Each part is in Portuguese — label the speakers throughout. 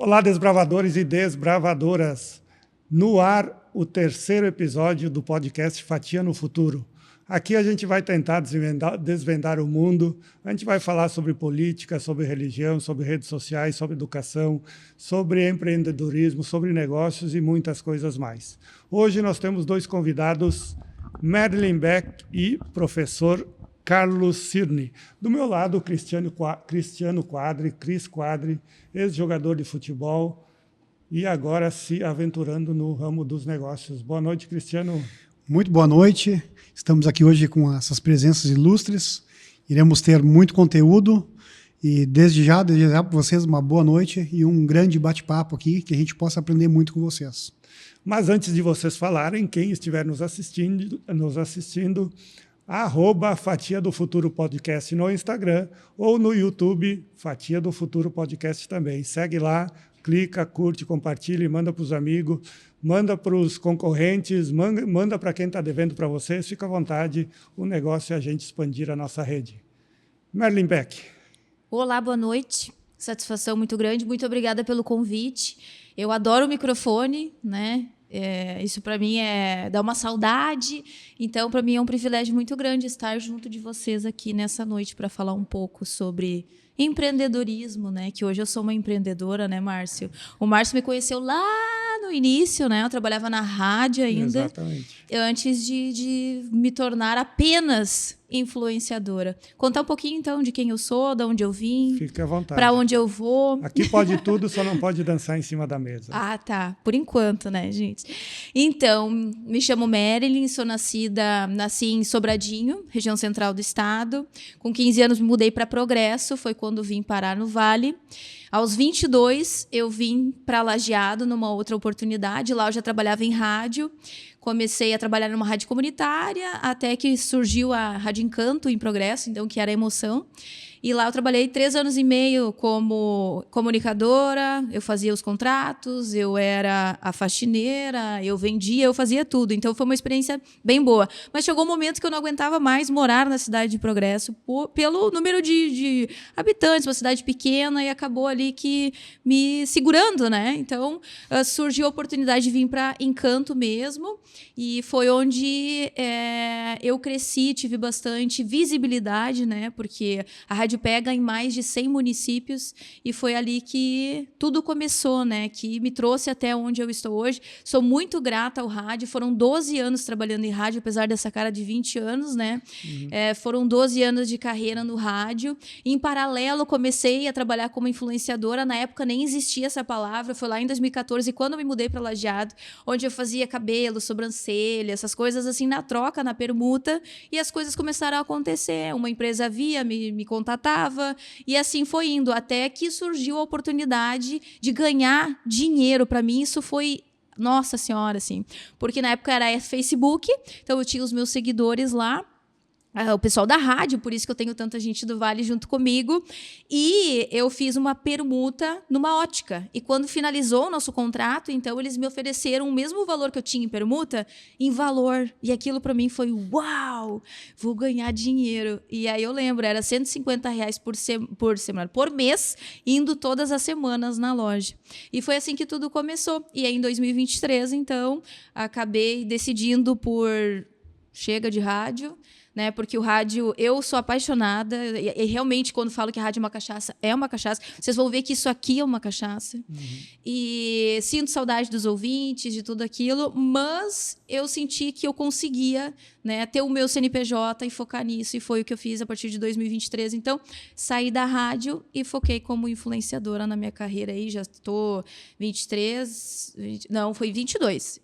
Speaker 1: Olá, desbravadores e desbravadoras. No ar, o terceiro episódio do podcast Fatia no Futuro. Aqui a gente vai tentar desvendar o mundo, a gente vai falar sobre política, sobre religião, sobre redes sociais, sobre educação, sobre empreendedorismo, sobre negócios e muitas coisas mais. Hoje nós temos dois convidados, Marilyn Beck e professor Carlos Cirne. Do meu lado, Cristiano Quadri, Cris Quadri, ex-jogador de futebol e agora se aventurando no ramo dos negócios. Boa noite, Cristiano.
Speaker 2: Muito boa noite. Estamos aqui hoje com essas presenças ilustres. Iremos ter muito conteúdo e desde já desejar para vocês uma boa noite e um grande bate-papo aqui, que a gente possa aprender muito com vocês.
Speaker 1: Mas antes de vocês falarem, quem estiver nos assistindo @Fatia do Futuro Podcast no Instagram ou no YouTube, Fatia do Futuro Podcast também. Segue lá, clica, curte, compartilha e manda para os amigos, manda para os concorrentes, manda para quem está devendo para vocês. Fica à vontade, o negócio é a gente expandir a nossa rede. Marilyn Beck.
Speaker 3: Olá, boa noite. Satisfação muito grande, muito obrigada pelo convite. Eu adoro o microfone, né? Isso para mim dá uma saudade, então para mim é um privilégio muito grande estar junto de vocês aqui nessa noite para falar um pouco sobre empreendedorismo, né? Que hoje eu sou uma empreendedora, né, Márcio? O Márcio me conheceu lá no início, né? Eu trabalhava na rádio ainda.
Speaker 1: Exatamente.
Speaker 3: Antes de me tornar apenas influenciadora. Contar um pouquinho, então, de quem eu sou, de onde eu vim.
Speaker 1: Fique à vontade.
Speaker 3: Para onde eu vou.
Speaker 1: Aqui pode tudo, só não pode dançar em cima da mesa.
Speaker 3: Ah, tá. Por enquanto, né, gente? Então, me chamo Marilyn, nasci em Sobradinho, região central do estado. Com 15 anos me mudei para Progresso, foi quando vim parar no Vale. Aos 22, eu vim para Lajeado numa outra oportunidade. Lá eu já trabalhava em rádio. Comecei a trabalhar numa rádio comunitária, até que surgiu a Rádio Encanto em Progresso, então, que era Emoção. E lá eu trabalhei 3 anos e meio como comunicadora, eu fazia os contratos, eu era a faxineira, eu vendia, eu fazia tudo. Então foi uma experiência bem boa. Mas chegou um momento que eu não aguentava mais morar na cidade de Progresso pelo número de habitantes, uma cidade pequena, e acabou ali que me segurando, né? Então surgiu a oportunidade de vir para Encanto mesmo, e foi onde eu cresci, tive bastante visibilidade, né? Porque a rádio pega em mais de 100 municípios e foi ali que tudo começou, né? Que me trouxe até onde eu estou hoje. Sou muito grata ao rádio. Foram 12 anos trabalhando em rádio, apesar dessa cara de 20 anos, né? Foram 12 anos de carreira no rádio. Em paralelo, comecei a trabalhar como influenciadora. Na época nem existia essa palavra. Foi lá em 2014, quando eu me mudei para Lajeado, onde eu fazia cabelo, sobrancelha, essas coisas assim na troca, na permuta, e as coisas começaram a acontecer. Uma empresa via me contatar, e assim foi indo, até que surgiu a oportunidade de ganhar dinheiro. Para mim, isso foi, nossa senhora, assim, porque na época era Facebook, então eu tinha os meus seguidores lá, o pessoal da rádio, por isso que eu tenho tanta gente do Vale junto comigo, e eu fiz uma permuta numa ótica, e quando finalizou o nosso contrato, então eles me ofereceram o mesmo valor que eu tinha em permuta, em valor, e aquilo para mim foi, uau, vou ganhar dinheiro. E aí eu lembro, era R$150 por semana, por mês, indo todas as semanas na loja, e foi assim que tudo começou. E aí em 2023, então, acabei decidindo por chega de rádio, né? Porque o rádio, eu sou apaixonada, e realmente, quando falo que a rádio é uma cachaça. Vocês vão ver que isso aqui é uma cachaça. E sinto saudade dos ouvintes, de tudo aquilo, mas eu senti que eu conseguia, né, ter o meu CNPJ e focar nisso, e foi o que eu fiz a partir de 2023. Então, saí da rádio e foquei como influenciadora na minha carreira aí. Já estou 22.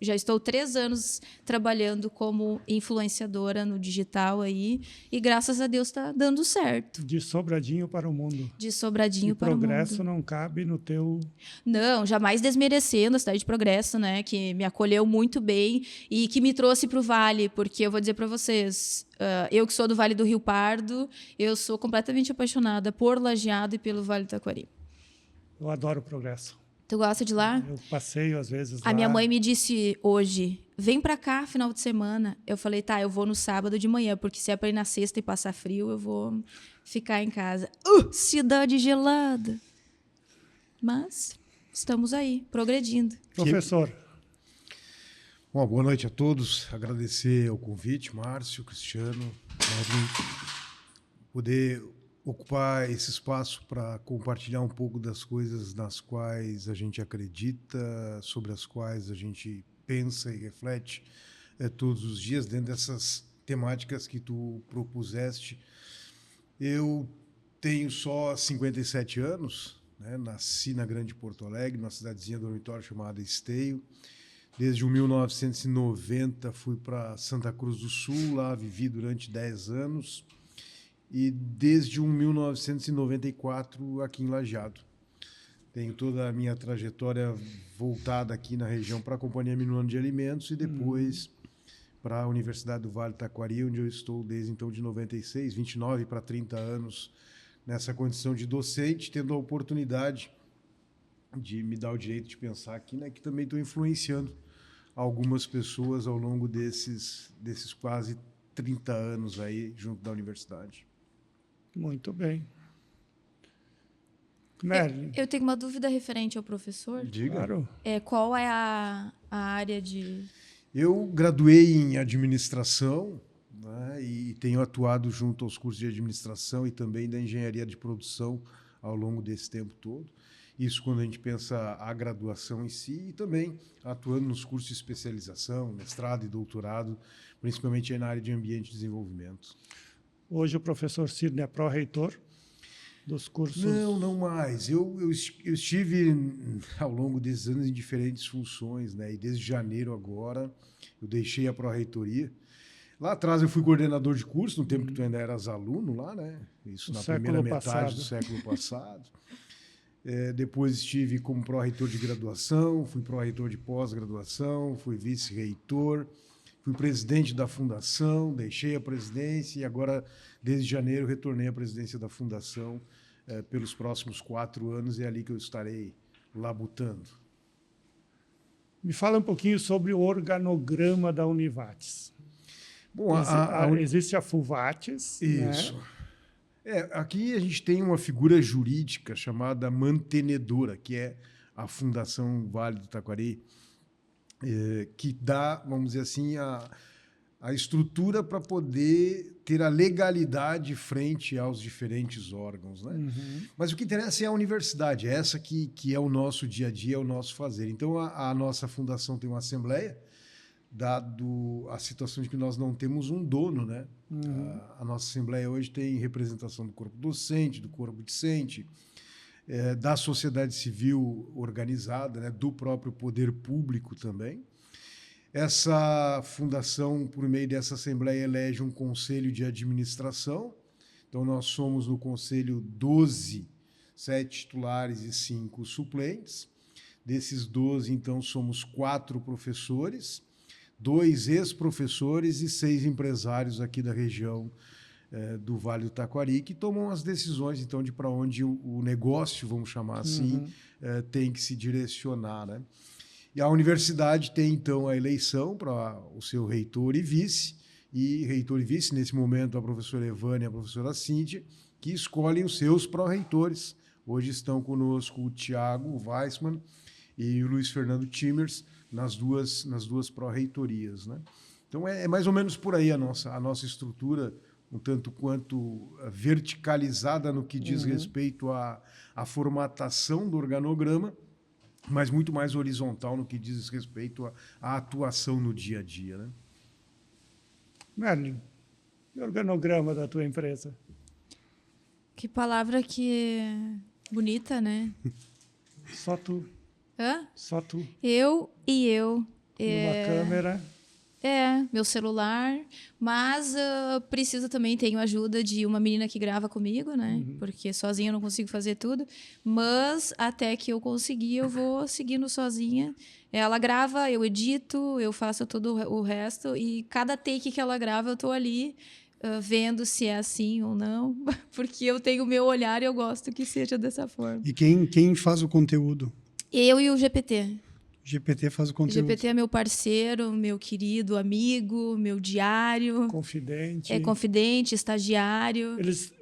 Speaker 3: Já estou 3 anos trabalhando como influenciadora no digital aí, e graças a Deus está dando certo.
Speaker 1: De Sobradinho para o mundo.
Speaker 3: De Sobradinho para o mundo.
Speaker 1: Progresso não cabe no teu...
Speaker 3: Não, jamais desmerecendo a cidade de Progresso, né, que me acolheu muito bem e que me trouxe para o Vale, porque eu vou dizer para vocês, eu que sou do Vale do Rio Pardo, eu sou completamente apaixonada por Lajeado e pelo Vale do Taquari.
Speaker 1: Eu adoro o Progresso.
Speaker 3: Tu gosta de lá?
Speaker 1: Eu passeio às vezes lá.
Speaker 3: A minha mãe me disse hoje, vem pra cá final de semana. Eu falei, tá, eu vou no sábado de manhã, porque se é pra ir na sexta e passar frio, eu vou ficar em casa. Cidade gelada. Mas estamos aí, progredindo.
Speaker 1: Professor.
Speaker 4: Bom, boa noite a todos. Agradecer o convite, Márcio, Cristiano, poder ocupar esse espaço para compartilhar um pouco das coisas nas quais a gente acredita, sobre as quais a gente pensa e reflete todos os dias dentro dessas temáticas que tu propuseste. Eu tenho só 57 anos, né? Nasci na Grande Porto Alegre, numa cidadezinha dormitório chamada Esteio. Desde 1990 fui para Santa Cruz do Sul, lá vivi durante 10 anos. E desde 1994 aqui em Lajeado. Tenho toda a minha trajetória voltada aqui na região para a Companhia Minuano de Alimentos e depois para a Universidade do Vale do Taquari, onde eu estou desde então de 96, 29 para 30 anos nessa condição de docente, tendo a oportunidade de me dar o direito de pensar aqui, né, que também estou influenciando algumas pessoas ao longo desses quase 30 anos aí junto da universidade.
Speaker 1: Muito bem. Merlin.
Speaker 3: Eu tenho uma dúvida referente ao professor.
Speaker 4: Diga.
Speaker 1: Claro.
Speaker 3: Qual é a área de...
Speaker 4: Eu graduei em administração, né, e tenho atuado junto aos cursos de administração e também da engenharia de produção ao longo desse tempo todo. Isso quando a gente pensa a graduação em si e também atuando nos cursos de especialização, mestrado e doutorado, principalmente aí na área de ambiente e desenvolvimento.
Speaker 1: Hoje o professor Sidney é pró-reitor dos cursos...
Speaker 4: Não mais. Eu estive ao longo desses anos em diferentes funções, né? E desde janeiro agora eu deixei a pró-reitoria. Lá atrás eu fui coordenador de curso, no tempo que tu ainda eras aluno lá, né? Isso na primeira metade do século passado. Depois estive como pró-reitor de graduação, fui pró-reitor de pós-graduação, fui vice-reitor, fui presidente da fundação, deixei a presidência e agora, desde janeiro, retornei à presidência da fundação pelos próximos 4 anos e é ali que eu estarei labutando.
Speaker 1: Me fala um pouquinho sobre o organograma da Univates.
Speaker 4: Bom,
Speaker 1: existe a FUVATES.
Speaker 4: Isso.
Speaker 1: Né?
Speaker 4: Aqui a gente tem uma figura jurídica chamada mantenedora, que é a Fundação Vale do Taquari, que dá, vamos dizer assim, a estrutura para poder ter a legalidade frente aos diferentes órgãos, né? Mas o que interessa é a universidade, essa que é o nosso dia a dia, é o nosso fazer. Então, a nossa fundação tem uma assembleia, dado a situação de que nós não temos um dono, né? A nossa assembleia hoje tem representação do corpo docente, do corpo discente, da sociedade civil organizada, né? Do próprio poder público também. Essa fundação, por meio dessa assembleia, elege um conselho de administração. Então, nós somos no conselho 12, 7 titulares e 5 suplentes. Desses 12, então, somos 4 professores, 2 ex-professores e 6 empresários aqui da região do Vale do Taquari, que tomam as decisões, então, de para onde o negócio, vamos chamar assim, tem que se direcionar, né? E a universidade tem, então, a eleição para o seu reitor e vice, nesse momento, a professora Evânia e a professora Cíntia, que escolhem os seus pró-reitores. Hoje estão conosco o Tiago Weissmann e o Luiz Fernando Timers, nas duas pró-reitorias, né? Então, é mais ou menos por aí a nossa estrutura, um tanto quanto verticalizada no que diz respeito à formatação do organograma, mas muito mais horizontal no que diz respeito à atuação no dia a dia, né?
Speaker 1: Merlin, e o organograma da tua empresa?
Speaker 3: Que palavra que bonita, né?
Speaker 1: Só tu.
Speaker 3: Hã?
Speaker 1: Só tu.
Speaker 3: Eu e eu.
Speaker 1: Numa câmera.
Speaker 3: Meu celular, mas preciso também, tenho ajuda de uma menina que grava comigo, né? Porque sozinha eu não consigo fazer tudo, mas até que eu conseguir, eu vou seguindo sozinha. Ela grava, eu edito, eu faço todo o resto, e cada take que ela grava, eu tô ali vendo se é assim ou não, porque eu tenho o meu olhar e eu gosto que seja dessa forma.
Speaker 2: E quem faz o conteúdo?
Speaker 3: Eu e o GPT.
Speaker 2: GPT faz o
Speaker 3: O
Speaker 2: conteúdo.
Speaker 3: GPT é meu parceiro, meu querido amigo, meu diário.
Speaker 1: Confidente.
Speaker 3: É confidente, estagiário.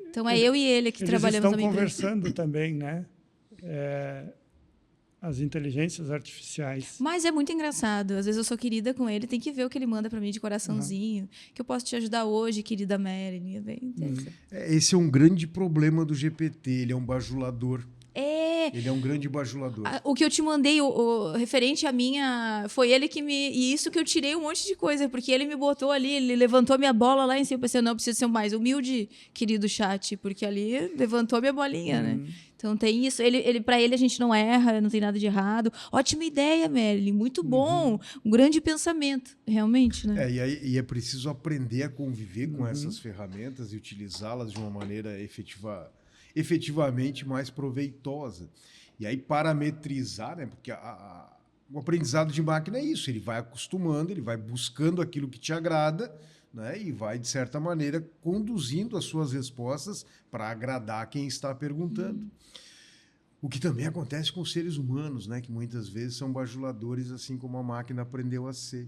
Speaker 3: Então, eu e ele que
Speaker 1: eles
Speaker 3: trabalhamos
Speaker 1: estão
Speaker 3: na minha empresa.
Speaker 1: conversando também, né? as inteligências artificiais.
Speaker 3: Mas é muito engraçado. Às vezes eu sou querida com ele, tem que ver o que ele manda para mim de coraçãozinho. Que eu posso te ajudar hoje, querida Marilyn. É bem interessante.
Speaker 4: Esse é um grande problema do GPT, ele é um bajulador.
Speaker 3: É.
Speaker 4: Ele é um grande bajulador.
Speaker 3: O que eu te mandei, o referente à minha. Foi ele que me. E isso que eu tirei um monte de coisa, porque ele me botou ali, ele levantou minha bola lá em cima. Eu pensei, não, preciso ser mais humilde, querido chat, porque ali levantou minha bolinha, né? Então tem isso. Para ele a gente não erra, não tem nada de errado. Ótima ideia, Marilyn. Muito bom. Um grande pensamento, realmente, né?
Speaker 4: E é preciso aprender a conviver com essas ferramentas e utilizá-las de uma maneira efetivamente mais proveitosa. E aí parametrizar, né? Porque o aprendizado de máquina é isso, ele vai acostumando, ele vai buscando aquilo que te agrada, né? E vai, de certa maneira, conduzindo as suas respostas para agradar quem está perguntando. O que também acontece com os seres humanos, né? Que muitas vezes são bajuladores, assim como a máquina aprendeu a ser.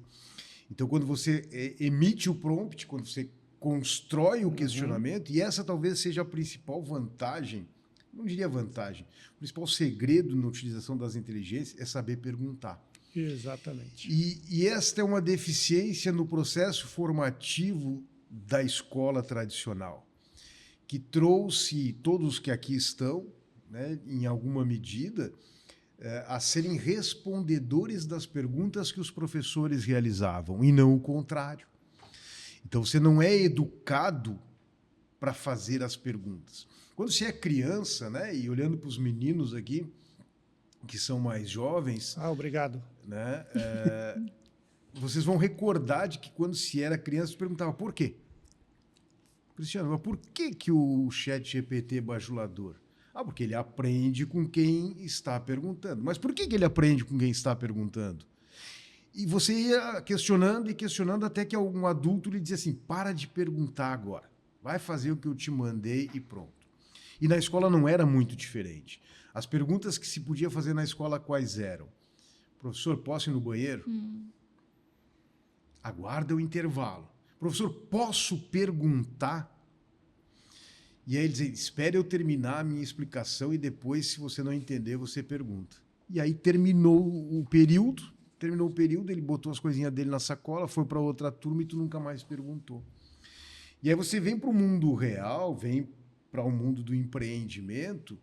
Speaker 4: Então, quando você emite o prompt, quando você constrói o questionamento, e essa talvez seja a principal vantagem, não diria vantagem, o principal segredo na utilização das inteligências é saber perguntar.
Speaker 1: Exatamente.
Speaker 4: E esta é uma deficiência no processo formativo da escola tradicional, que trouxe todos que aqui estão, né, em alguma medida, a serem respondedores das perguntas que os professores realizavam, e não o contrário. Então, você não é educado para fazer as perguntas. Quando você é criança, né, e olhando para os meninos aqui, que são mais jovens...
Speaker 1: Obrigado.
Speaker 4: Né, vocês vão recordar de que quando se era criança, você perguntava por quê? Cristiano, mas por que o ChatGPT é bajulador? Porque ele aprende com quem está perguntando. Mas por que ele aprende com quem está perguntando? E você ia questionando e questionando até que algum adulto lhe dizia assim, para de perguntar agora. Vai fazer o que eu te mandei e pronto. E na escola não era muito diferente. As perguntas que se podia fazer na escola quais eram? Professor, posso ir no banheiro? Aguarda o intervalo. Professor, posso perguntar? E aí ele dizia, espere eu terminar a minha explicação e depois, se você não entender, você pergunta. E aí terminou o período, ele botou as coisinhas dele na sacola, foi para outra turma e tu nunca mais perguntou. E aí você vem para o mundo real, vem para o mundo do empreendimento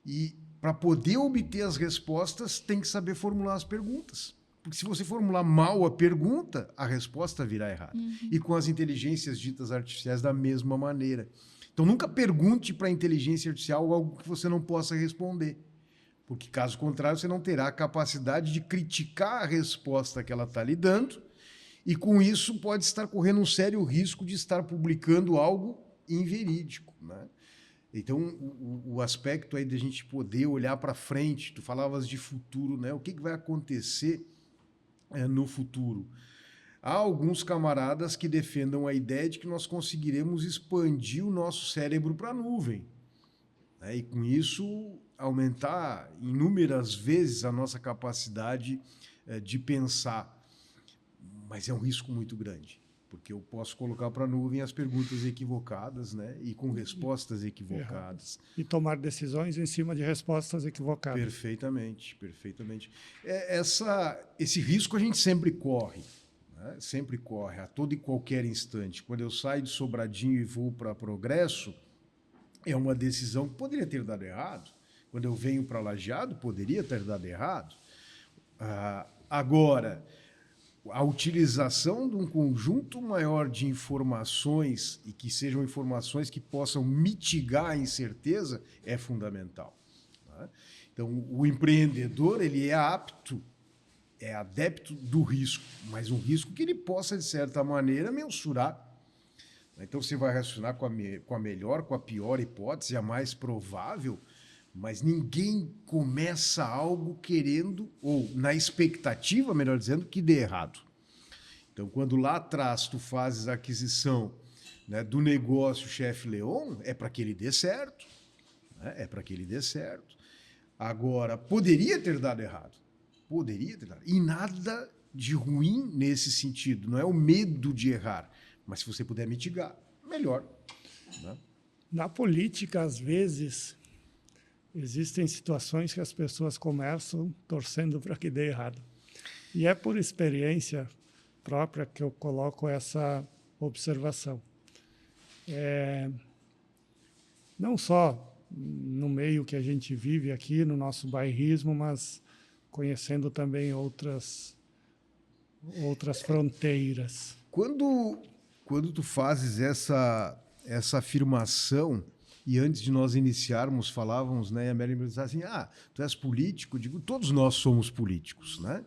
Speaker 4: e para poder obter as respostas tem que saber formular as perguntas. Porque se você formular mal a pergunta, a resposta virá errada. E com as inteligências ditas artificiais da mesma maneira. Então, nunca pergunte para a inteligência artificial algo que você não possa responder. Porque, caso contrário, você não terá a capacidade de criticar a resposta que ela está lhe dando e, com isso, pode estar correndo um sério risco de estar publicando algo inverídico, né? Então, o aspecto aí de a gente poder olhar para frente, tu falavas de futuro, né? O que vai acontecer no futuro? Há alguns camaradas que defendam a ideia de que nós conseguiremos expandir o nosso cérebro para a nuvem, né? E com isso aumentar inúmeras vezes a nossa capacidade de pensar. Mas é um risco muito grande, porque eu posso colocar para a nuvem as perguntas equivocadas, né? E com respostas equivocadas.
Speaker 1: E tomar decisões em cima de respostas equivocadas.
Speaker 4: Perfeitamente, perfeitamente. Esse risco a gente sempre corre. Sempre corre, a todo e qualquer instante. Quando eu saio de Sobradinho e vou para Progresso, é uma decisão que poderia ter dado errado. Quando eu venho para Lajeado, poderia ter dado errado. Agora, a utilização de um conjunto maior de informações e que sejam informações que possam mitigar a incerteza é fundamental. Então, o empreendedor ele é adepto do risco, mas um risco que ele possa, de certa maneira, mensurar. Então, você vai raciocinar com a melhor, com a pior hipótese, a mais provável, mas ninguém começa algo querendo, ou na expectativa, melhor dizendo, que dê errado. Então, quando lá atrás tu fazes a aquisição, né, do negócio Chef Leon, é para que ele dê certo. Né? É para que ele dê certo. Agora, poderia ter dado errado. Poderia ter dado. E nada de ruim nesse sentido. Não é o medo de errar. Mas se você puder mitigar, melhor. Né?
Speaker 1: Na política, às vezes, existem situações que as pessoas começam torcendo para que dê errado. E é por experiência própria que eu coloco essa observação. Não só no meio que a gente vive aqui, no nosso bairrismo, mas conhecendo também outras fronteiras.
Speaker 4: Quando tu fazes essa afirmação, e antes de nós iniciarmos, falávamos, né, e a Mary me dizia assim, tu és político? Eu digo, todos nós somos políticos, né?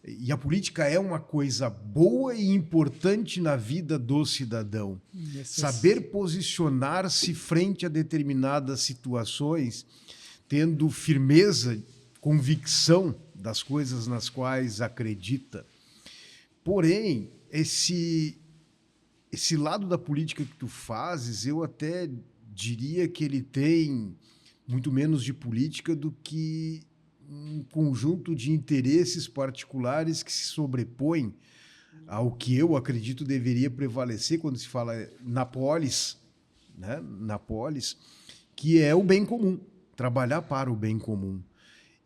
Speaker 4: E a política é uma coisa boa e importante na vida do cidadão. Saber posicionar-se frente a determinadas situações, tendo firmeza, convicção das coisas nas quais acredita. Porém, esse lado da política que tu fazes, eu até diria que ele tem muito menos de política do que um conjunto de interesses particulares que se sobrepõem ao que eu acredito deveria prevalecer quando se fala na polis, né? Na polis, que é o bem comum, trabalhar para o bem comum.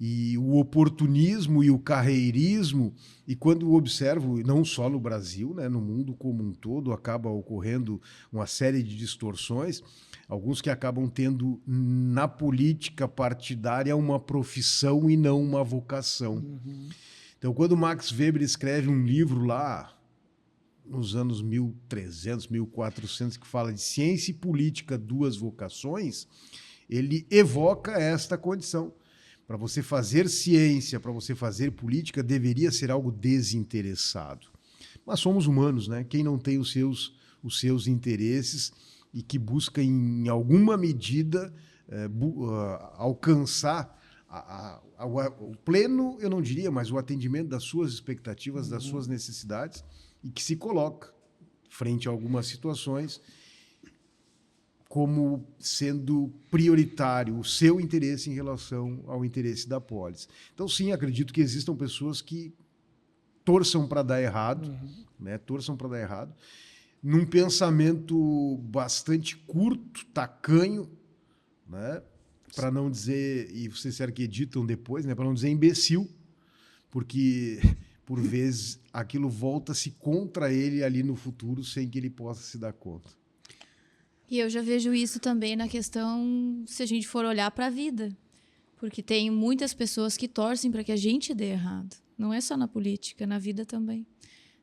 Speaker 4: E o oportunismo e o carreirismo, e quando observo, não só no Brasil, né, no mundo como um todo, acaba ocorrendo uma série de distorções, alguns que acabam tendo na política partidária uma profissão e não uma vocação. Uhum. Então, quando Max Weber escreve um livro lá, nos anos 1300, 1400, que fala de ciência e política, duas vocações, ele evoca esta condição. Para você fazer ciência, para você fazer política, deveria ser algo desinteressado. Mas somos humanos, né? Quem não tem os seus interesses e que busca, em alguma medida, alcançar o pleno, eu não diria, mas o atendimento das suas expectativas, das suas necessidades, e que se coloca frente a algumas situações como sendo prioritário o seu interesse em relação ao interesse da polis. Então, sim, acredito que existam pessoas que torçam para dar errado, né? Torçam para dar errado, num pensamento bastante curto, tacanho, né? Para não dizer, e vocês disseram que editam depois, né? Para não dizer imbecil, porque, por vezes, aquilo volta-se contra ele ali no futuro sem que ele possa se dar conta.
Speaker 3: E eu já vejo isso também na questão, se a gente for olhar para a vida. Porque tem muitas pessoas que torcem para que a gente dê errado. Não é só na política, na vida também.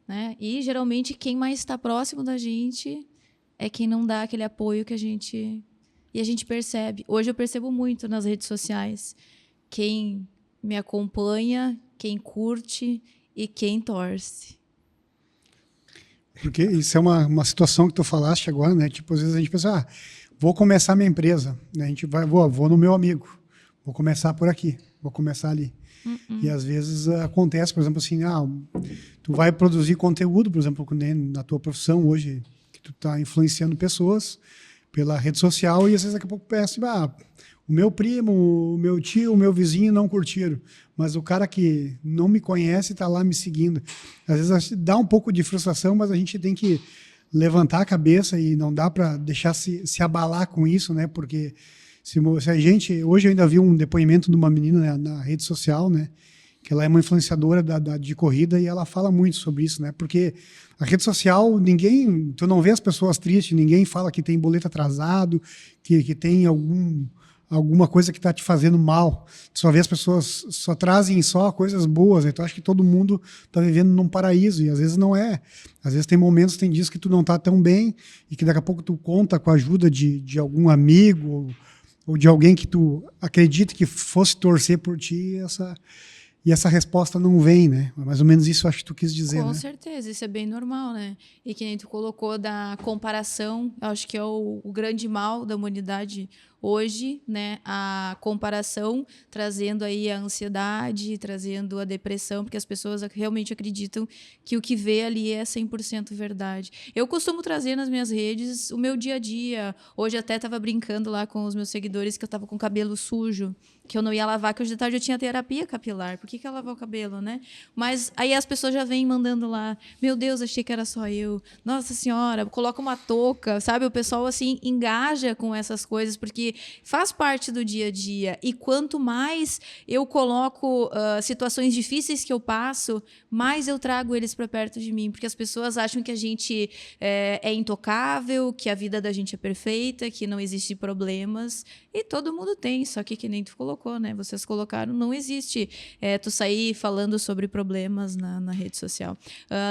Speaker 3: Né? E, geralmente, quem mais está próximo da gente é quem não dá aquele apoio que a gente... E a gente percebe. Hoje eu percebo muito nas redes sociais. Quem me acompanha, quem curte e quem torce.
Speaker 2: Porque isso é uma situação que tu falaste agora, né? Tipo, às vezes a gente pensa, vou começar minha empresa, né? A gente vou no meu amigo, vou começar por aqui, vou começar ali. E às vezes acontece, por exemplo, assim, tu vai produzir conteúdo, por exemplo, na tua profissão hoje, que tu está influenciando pessoas pela rede social, e às vezes daqui a pouco pensa, o meu primo, o meu tio, o meu vizinho não curtiram, mas o cara que não me conhece está lá me seguindo. Às vezes dá um pouco de frustração, mas a gente tem que levantar a cabeça e não dá para deixar se abalar com isso, né? Porque se a gente... Hoje eu ainda vi um depoimento de uma menina, né, na rede social, né? Que ela é uma influenciadora de corrida e ela fala muito sobre isso, né? Porque a rede social, tu não vê as pessoas tristes, ninguém fala que tem boleto atrasado, que tem alguma coisa que está te fazendo mal. Tu só vê as pessoas, só trazem só coisas boas. Então, acho que todo mundo está vivendo num paraíso, e às vezes não é. Às vezes tem momentos, tem dias que tu não está tão bem, e que daqui a pouco tu conta com a ajuda de algum amigo, ou de alguém que tu acredita que fosse torcer por ti, e essa resposta não vem, né? Mais ou menos isso eu acho que tu quis dizer,
Speaker 3: Com
Speaker 2: né?
Speaker 3: certeza, isso é bem normal, né? E que nem tu colocou da comparação, eu acho que é o grande mal da humanidade hoje, né? A comparação, trazendo aí a ansiedade, trazendo a depressão, porque as pessoas realmente acreditam que o que vê ali é 100% verdade. Eu costumo trazer nas minhas redes o meu dia a dia. Hoje até estava brincando lá com os meus seguidores que eu estava com o cabelo sujo, que eu não ia lavar, que hoje de tarde eu tinha terapia capilar. Por que eu ia lavar o cabelo, né? Mas aí as pessoas já vêm mandando lá, meu Deus, achei que era só eu. Nossa Senhora, coloca uma touca, sabe? O pessoal, assim, engaja com essas coisas, porque que faz parte do dia a dia. E quanto mais eu coloco situações difíceis que eu passo, mais eu trago eles para perto de mim. Porque as pessoas acham que a gente é intocável, que a vida da gente é perfeita, que não existe problemas. E todo mundo tem, só que nem tu colocou, né? Vocês colocaram, não existe tu sair falando sobre problemas na rede social.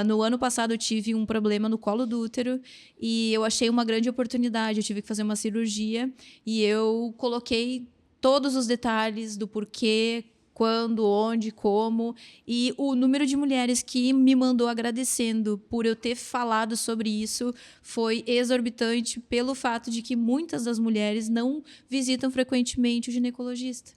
Speaker 3: No ano passado eu tive um problema no colo do útero e eu achei uma grande oportunidade. Eu tive que fazer uma cirurgia e eu coloquei todos os detalhes do porquê, quando, onde, como, e o número de mulheres que me mandou agradecendo por eu ter falado sobre isso foi exorbitante pelo fato de que muitas das mulheres não visitam frequentemente o ginecologista.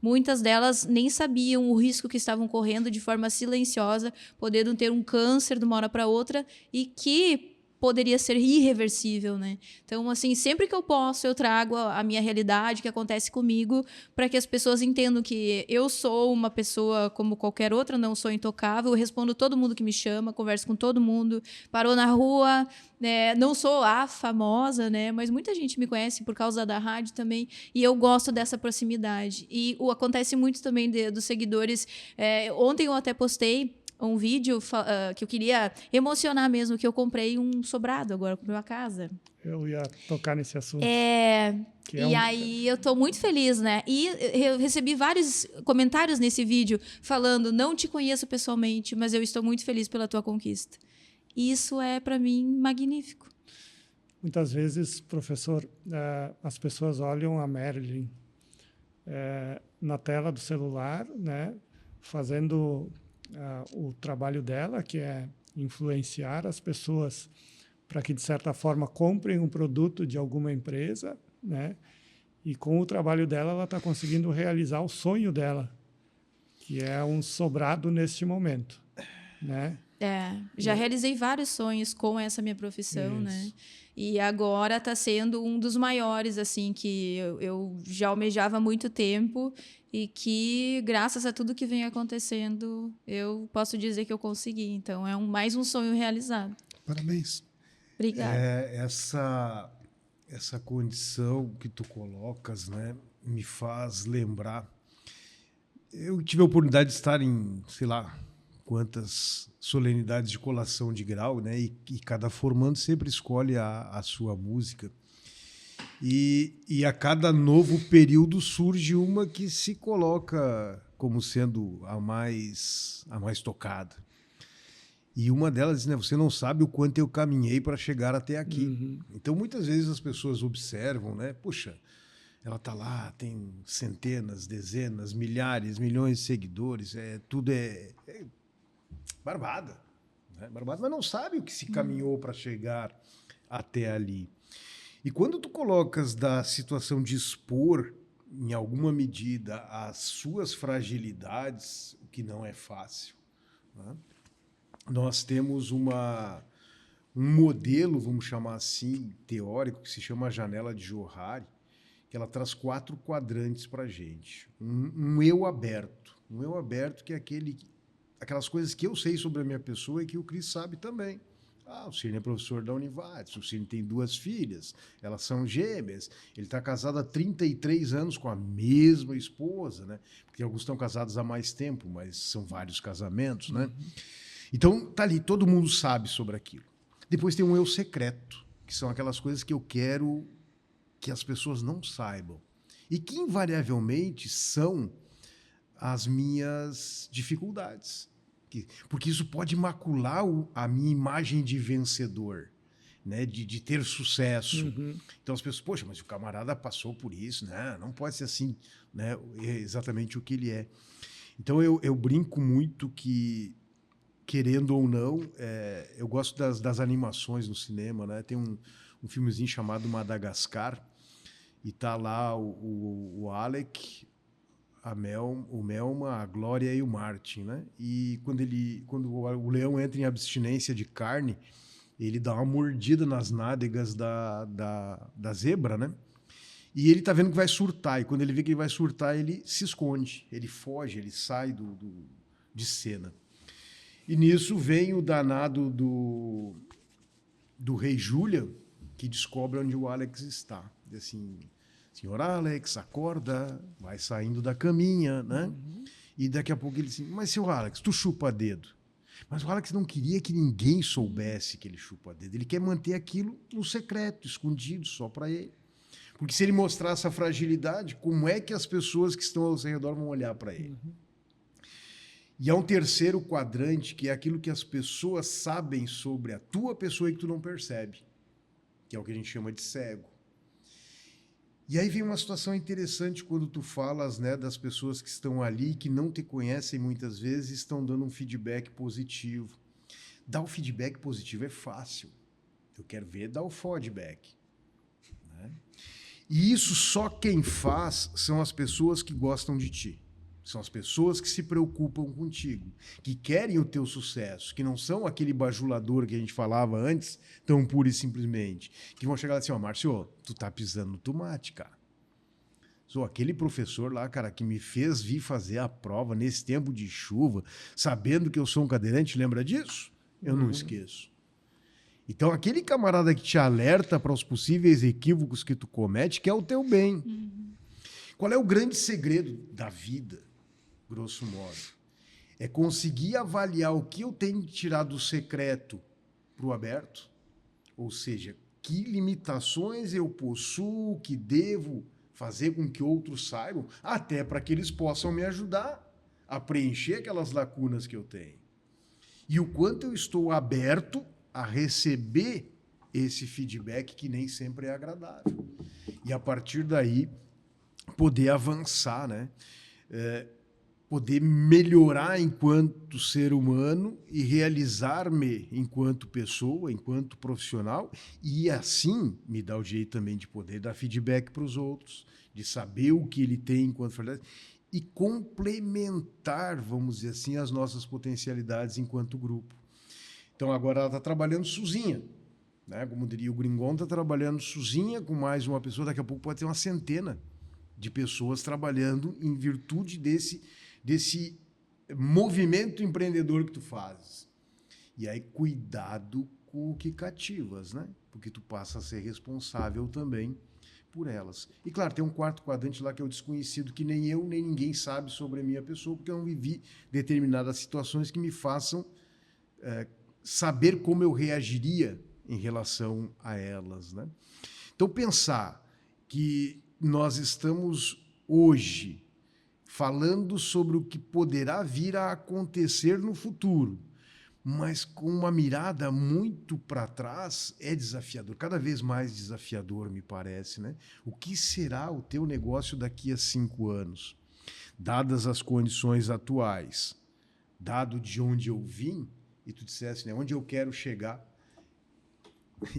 Speaker 3: Muitas delas nem sabiam o risco que estavam correndo de forma silenciosa, podendo ter um câncer de uma hora para outra e que poderia ser irreversível, né? Então, assim, sempre que eu posso, eu trago a minha realidade, o que acontece comigo, para que as pessoas entendam que eu sou uma pessoa como qualquer outra, não sou intocável, eu respondo todo mundo que me chama, converso com todo mundo, parou na rua, né? Não sou a famosa, né? Mas muita gente me conhece por causa da rádio também, e eu gosto dessa proximidade. E acontece muito também dos seguidores. Ontem eu até postei um vídeo que eu queria emocionar mesmo, que eu comprei um sobrado agora, comprei uma casa.
Speaker 1: Eu ia tocar nesse assunto.
Speaker 3: Aí eu estou muito feliz, né? E eu recebi vários comentários nesse vídeo falando, não te conheço pessoalmente, mas eu estou muito feliz pela tua conquista. Isso é, para mim, magnífico.
Speaker 1: Muitas vezes, professor, as pessoas olham a Marilyn na tela do celular, né, fazendo o trabalho dela, que é influenciar as pessoas para que, de certa forma, comprem um produto de alguma empresa, né? E com o trabalho dela, ela está conseguindo realizar o sonho dela, que é um sobrado neste momento, né?
Speaker 3: Já realizei vários sonhos com essa minha profissão, né? E agora está sendo um dos maiores, assim, que eu já almejava há muito tempo e que, graças a tudo que vem acontecendo, eu posso dizer que eu consegui. Então, é mais um sonho realizado.
Speaker 2: Parabéns.
Speaker 3: Obrigada.
Speaker 4: Essa condição que tu colocas, né, me faz lembrar. Eu tive a oportunidade de estar em, sei lá, quantas solenidades de colação de grau, né? E cada formando sempre escolhe a sua música. E a cada novo período surge uma que se coloca como sendo a mais tocada. E uma delas diz, né, você não sabe o quanto eu caminhei para chegar até aqui.
Speaker 1: Uhum.
Speaker 4: Então, muitas vezes as pessoas observam, né? Puxa, ela está lá, tem centenas, dezenas, milhares, milhões de seguidores, tudo é barbada, né? Barbada, mas não sabe o que se caminhou para chegar até ali. E quando tu colocas da situação de expor, em alguma medida, as suas fragilidades, o que não é fácil, né? Nós temos um modelo, vamos chamar assim, teórico, que se chama a janela de Johari, que ela traz 4 quadrantes para a gente. Um eu aberto. Um eu aberto que é aquelas coisas que eu sei sobre a minha pessoa e que o Cris sabe também. O Cirne é professor da Univates, o Cirne tem 2 filhas, elas são gêmeas, ele está casado há 33 anos com a mesma esposa, né? Porque alguns estão casados há mais tempo, mas são vários casamentos, né? Então, tá ali, todo mundo sabe sobre aquilo. Depois tem um eu secreto, que são aquelas coisas que eu quero que as pessoas não saibam. E que, invariavelmente, são as minhas dificuldades. Porque isso pode macular a minha imagem de vencedor, né? De ter sucesso.
Speaker 1: Uhum.
Speaker 4: Então as pessoas, poxa, mas o camarada passou por isso, né? Não pode ser assim, né? É exatamente o que ele é. Então eu brinco muito que, querendo ou não, eu gosto das animações no cinema, né? Tem um filmezinho chamado Madagascar, e tá lá o Alec, o Melma, a Glória e o Martin, né? E quando o leão entra em abstinência de carne, ele dá uma mordida nas nádegas da zebra, né? E ele tá vendo que vai surtar, e quando ele vê que ele vai surtar, ele se esconde, ele foge, ele sai de cena. E nisso vem o danado do rei Julian, que descobre onde o Alex está. Assim, Senhor Alex, acorda, vai saindo da caminha, né? E daqui a pouco ele diz assim, mas senhor Alex, tu chupa dedo. Mas o Alex não queria que ninguém soubesse que ele chupa dedo. Ele quer manter aquilo no secreto, escondido, só para ele. Porque se ele mostrar essa fragilidade, como é que as pessoas que estão ao seu redor vão olhar para ele? E há um terceiro quadrante, que é aquilo que as pessoas sabem sobre a tua pessoa e que tu não percebe, que é o que a gente chama de cego. E aí vem uma situação interessante quando tu falas, né, das pessoas que estão ali, que não te conhecem muitas vezes, estão dando um feedback positivo. Dar o feedback positivo é fácil. Eu quero ver dar o feedback. Né? E isso só quem faz são as pessoas que gostam de ti. São as pessoas que se preocupam contigo, que querem o teu sucesso, que não são aquele bajulador que a gente falava antes, tão pura e simplesmente, que vão chegar lá assim, ó, Márcio, tu tá pisando no tomate, cara. Sou aquele professor lá, cara, que me fez vir fazer a prova nesse tempo de chuva, sabendo que eu sou um cadeirante, lembra disso? Eu não esqueço. Então, aquele camarada que te alerta para os possíveis equívocos que tu comete, quer o teu bem. Qual é o grande segredo da vida? Grosso modo, é conseguir avaliar o que eu tenho que tirar do secreto para o aberto, ou seja, que limitações eu possuo, que devo fazer com que outros saibam, até para que eles possam me ajudar a preencher aquelas lacunas que eu tenho. E o quanto eu estou aberto a receber esse feedback que nem sempre é agradável. E a partir daí, poder avançar, né? Poder melhorar enquanto ser humano e realizar-me enquanto pessoa, enquanto profissional, e assim me dá o jeito também de poder dar feedback para os outros, de saber o que ele tem enquanto verdade, e complementar, vamos dizer assim, as nossas potencialidades enquanto grupo. Então agora ela está trabalhando sozinha, né? Como diria o Gringon, está trabalhando sozinha com mais uma pessoa, daqui a pouco pode ter uma centena de pessoas trabalhando em virtude desse movimento empreendedor que tu fazes. E aí, cuidado com o que cativas, né? Porque tu passa a ser responsável também por elas. E, claro, tem um quarto quadrante lá que é o desconhecido, que nem eu, nem ninguém sabe sobre a minha pessoa, porque eu não vivi determinadas situações que me façam saber como eu reagiria em relação a elas, né? Então, pensar que nós estamos hoje falando sobre o que poderá vir a acontecer no futuro, mas com uma mirada muito para trás, é desafiador, cada vez mais desafiador, me parece, né? O que será o teu negócio daqui a 5 anos? Dadas as condições atuais, dado de onde eu vim, e tu disseste, né, onde eu quero chegar,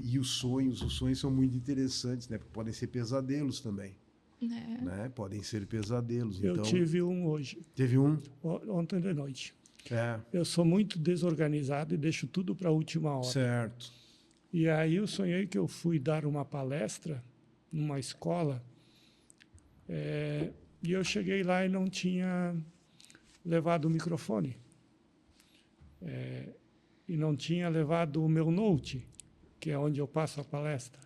Speaker 4: e os sonhos são muito interessantes, né? Porque podem ser pesadelos também. Né? Podem ser pesadelos.
Speaker 1: Eu
Speaker 4: então,
Speaker 1: tive um hoje.
Speaker 4: Teve um?
Speaker 1: Ontem de noite.
Speaker 4: É.
Speaker 1: Eu sou muito desorganizado e deixo tudo para a última hora.
Speaker 4: Certo.
Speaker 1: E aí eu sonhei que eu fui dar uma palestra numa escola e eu cheguei lá e não tinha levado o microfone. E não tinha levado o meu note, que é onde eu passo a palestra.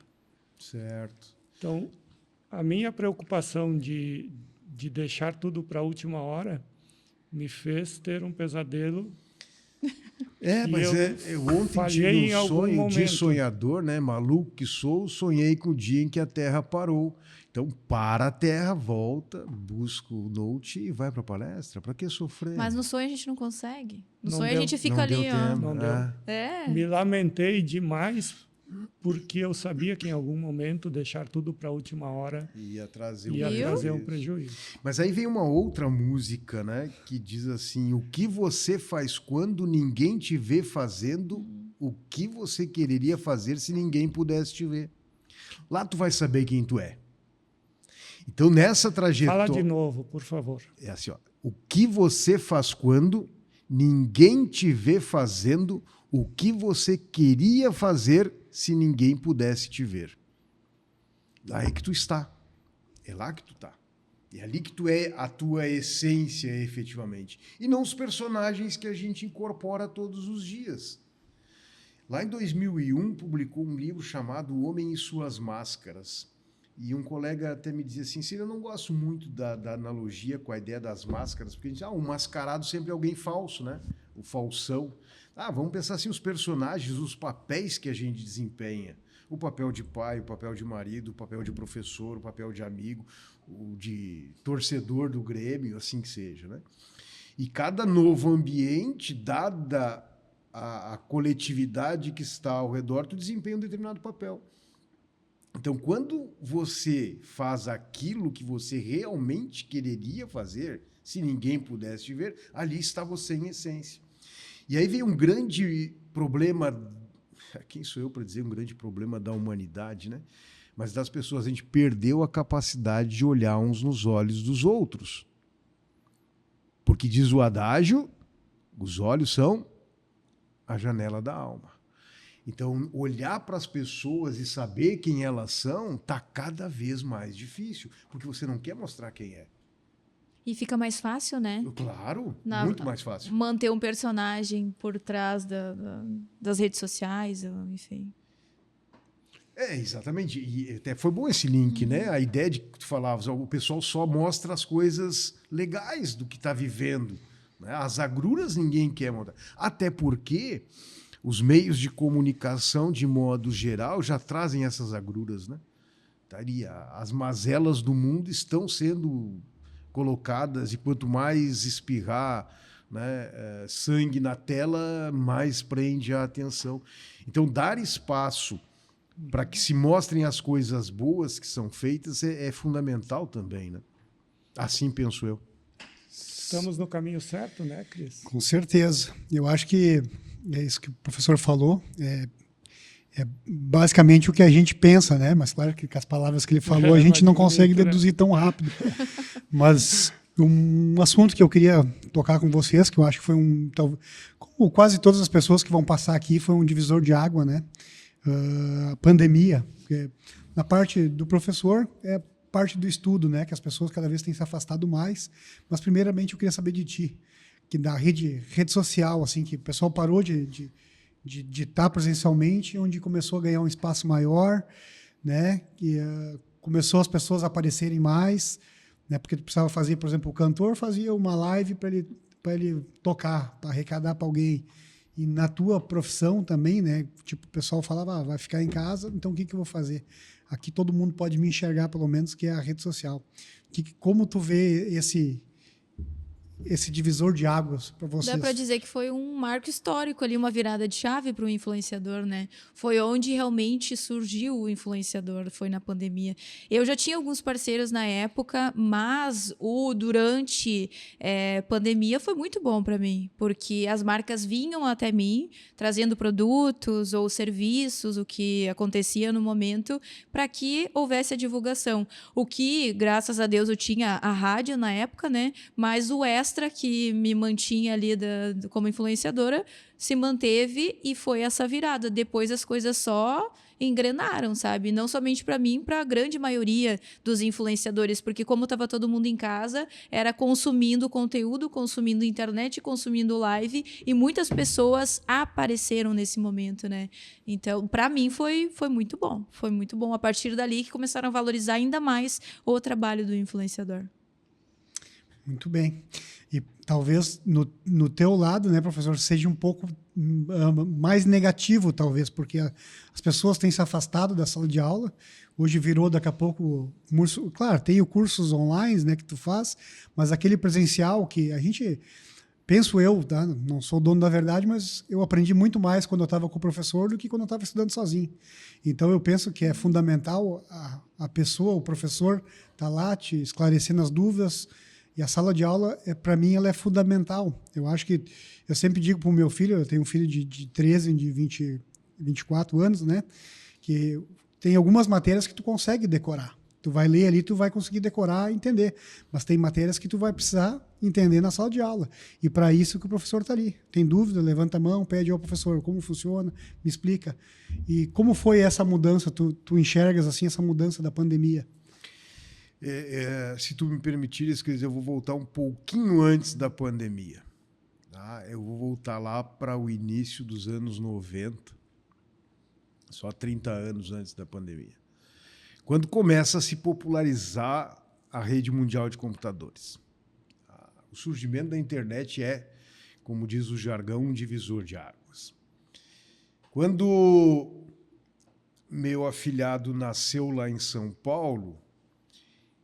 Speaker 4: Certo.
Speaker 1: Então, a minha preocupação de deixar tudo para a última hora me fez ter um pesadelo.
Speaker 4: Mas eu ontem tive um sonho de sonhador, né? Maluco que sou, sonhei com o dia em que a Terra parou. Então, para a Terra, volta, busca o note e vai para a palestra. Para que sofrer?
Speaker 3: Mas no sonho a gente não consegue. No
Speaker 1: Não
Speaker 3: sonho
Speaker 1: deu.
Speaker 3: a gente fica
Speaker 4: Não
Speaker 3: ali,
Speaker 4: deu
Speaker 3: ó.
Speaker 4: tempo.
Speaker 1: Não deu. Me lamentei demais porque eu sabia que em algum momento deixar tudo para a última hora
Speaker 4: ia trazer
Speaker 1: um prejuízo.
Speaker 4: Mas aí vem uma outra música, né, que diz assim: o que você faz quando ninguém te vê fazendo o que você quereria fazer se ninguém pudesse te ver? Lá tu vai saber quem tu é. Então, nessa trajetória...
Speaker 1: Fala de novo, por favor.
Speaker 4: É assim, ó, o que você faz quando ninguém te vê fazendo o que você queria fazer se ninguém pudesse te ver? Lá é que tu está. É lá que tu está. É ali que tu é a tua essência, efetivamente. E não os personagens que a gente incorpora todos os dias. Lá em 2001, publicou um livro chamado O Homem e Suas Máscaras. E um colega até me dizia assim, eu não gosto muito da analogia com a ideia das máscaras, porque a gente o mascarado sempre é alguém falso, né? O falsão. Vamos pensar assim, os personagens, os papéis que a gente desempenha. O papel de pai, o papel de marido, o papel de professor, o papel de amigo, o de torcedor do Grêmio, assim que seja, né? E cada novo ambiente, dada a coletividade que está ao redor, tu desempenha um determinado papel. Então, quando você faz aquilo que você realmente quereria fazer, se ninguém pudesse te ver, ali está você em essência. E aí vem um grande problema, quem sou eu para dizer um grande problema da humanidade, né? Mas das pessoas, a gente perdeu a capacidade de olhar uns nos olhos dos outros. Porque diz o adágio, os olhos são a janela da alma. Então, olhar para as pessoas e saber quem elas são está cada vez mais difícil, porque você não quer mostrar quem é.
Speaker 3: E fica mais fácil, né?
Speaker 4: Claro, muito mais fácil.
Speaker 3: Manter um personagem por trás das redes sociais, enfim.
Speaker 4: Exatamente. E até foi bom esse link, né? A ideia de que tu falavas, o pessoal só mostra as coisas legais do que está vivendo, né? As agruras ninguém quer mostrar. Até porque os meios de comunicação, de modo geral, já trazem essas agruras, né? As mazelas do mundo estão sendo colocadas, e quanto mais espirrar, né, sangue na tela, mais prende a atenção. Então, dar espaço para que se mostrem as coisas boas que são feitas é fundamental também, né? Assim penso eu.
Speaker 1: Estamos no caminho certo, né, Cris?
Speaker 2: Com certeza. Eu acho que é isso que o professor falou. É basicamente o que a gente pensa, né? Mas claro que com as palavras que ele falou a gente não consegue deduzir tão rápido. Mas um assunto que eu queria tocar com vocês, que eu acho que foi como quase todas as pessoas que vão passar aqui, foi um divisor de água, né? A pandemia. Na parte do professor, é parte do estudo, né? Que as pessoas cada vez têm se afastado mais. Mas primeiramente eu queria saber de ti, que da rede social, assim, que o pessoal parou de estar presencialmente, onde começou a ganhar um espaço maior, né? E começou as pessoas a aparecerem mais, né? Porque tu precisava fazer, por exemplo, o cantor fazia uma live para ele tocar, para arrecadar para alguém. E na tua profissão também, né? Tipo, o pessoal falava, vai ficar em casa, então o que eu vou fazer? Aqui todo mundo pode me enxergar, pelo menos, que é a rede social. Como tu vê esse divisor de águas para vocês?
Speaker 3: Dá para dizer que foi um marco histórico ali, uma virada de chave para o influenciador, né? Foi onde realmente surgiu o influenciador, foi na pandemia. Eu já tinha alguns parceiros na época, mas durante pandemia foi muito bom para mim, porque as marcas vinham até mim, trazendo produtos ou serviços, o que acontecia no momento, para que houvesse a divulgação. O que, graças a Deus, eu tinha a rádio na época, né? Mas o extra que me mantinha ali como influenciadora se manteve e foi essa virada. Depois as coisas só engrenaram, sabe? Não somente para mim, para a grande maioria dos influenciadores, porque como estava todo mundo em casa, era consumindo conteúdo, consumindo internet, consumindo live, e muitas pessoas apareceram nesse momento, né? Então, para mim foi muito bom. Foi muito bom. A partir dali que começaram a valorizar ainda mais o trabalho do influenciador.
Speaker 2: Muito bem. E talvez no teu lado, né, professor, seja um pouco mais negativo, talvez, porque as pessoas têm se afastado da sala de aula. Hoje virou, daqui a pouco, claro, tem os cursos online, né, que tu faz, mas aquele presencial que a gente, penso eu, tá? Não sou dono da verdade, mas eu aprendi muito mais quando eu estava com o professor do que quando eu estava estudando sozinho. Então, eu penso que é fundamental a pessoa, o professor, estar lá te esclarecendo as dúvidas. E a sala de aula, para mim, ela é fundamental. Eu acho que, eu sempre digo para o meu filho, eu tenho um filho de 13, de 24 anos, né? Que tem algumas matérias que tu consegue decorar. Tu vai ler ali, tu vai conseguir decorar e entender. Mas tem matérias que tu vai precisar entender na sala de aula. E para isso que o professor está ali. Tem dúvida, levanta a mão, pede ao professor como funciona, me explica. E como foi essa mudança? Tu enxergas assim essa mudança da pandemia?
Speaker 4: Se tu me permitires, eu vou voltar um pouquinho antes da pandemia. Tá? Eu vou voltar lá para o início dos anos 90, só 30 anos antes da pandemia. quando começa a se popularizar a rede mundial de computadores. O surgimento da internet é, como diz o jargão, um divisor de águas. Quando meu afilhado nasceu lá em São Paulo,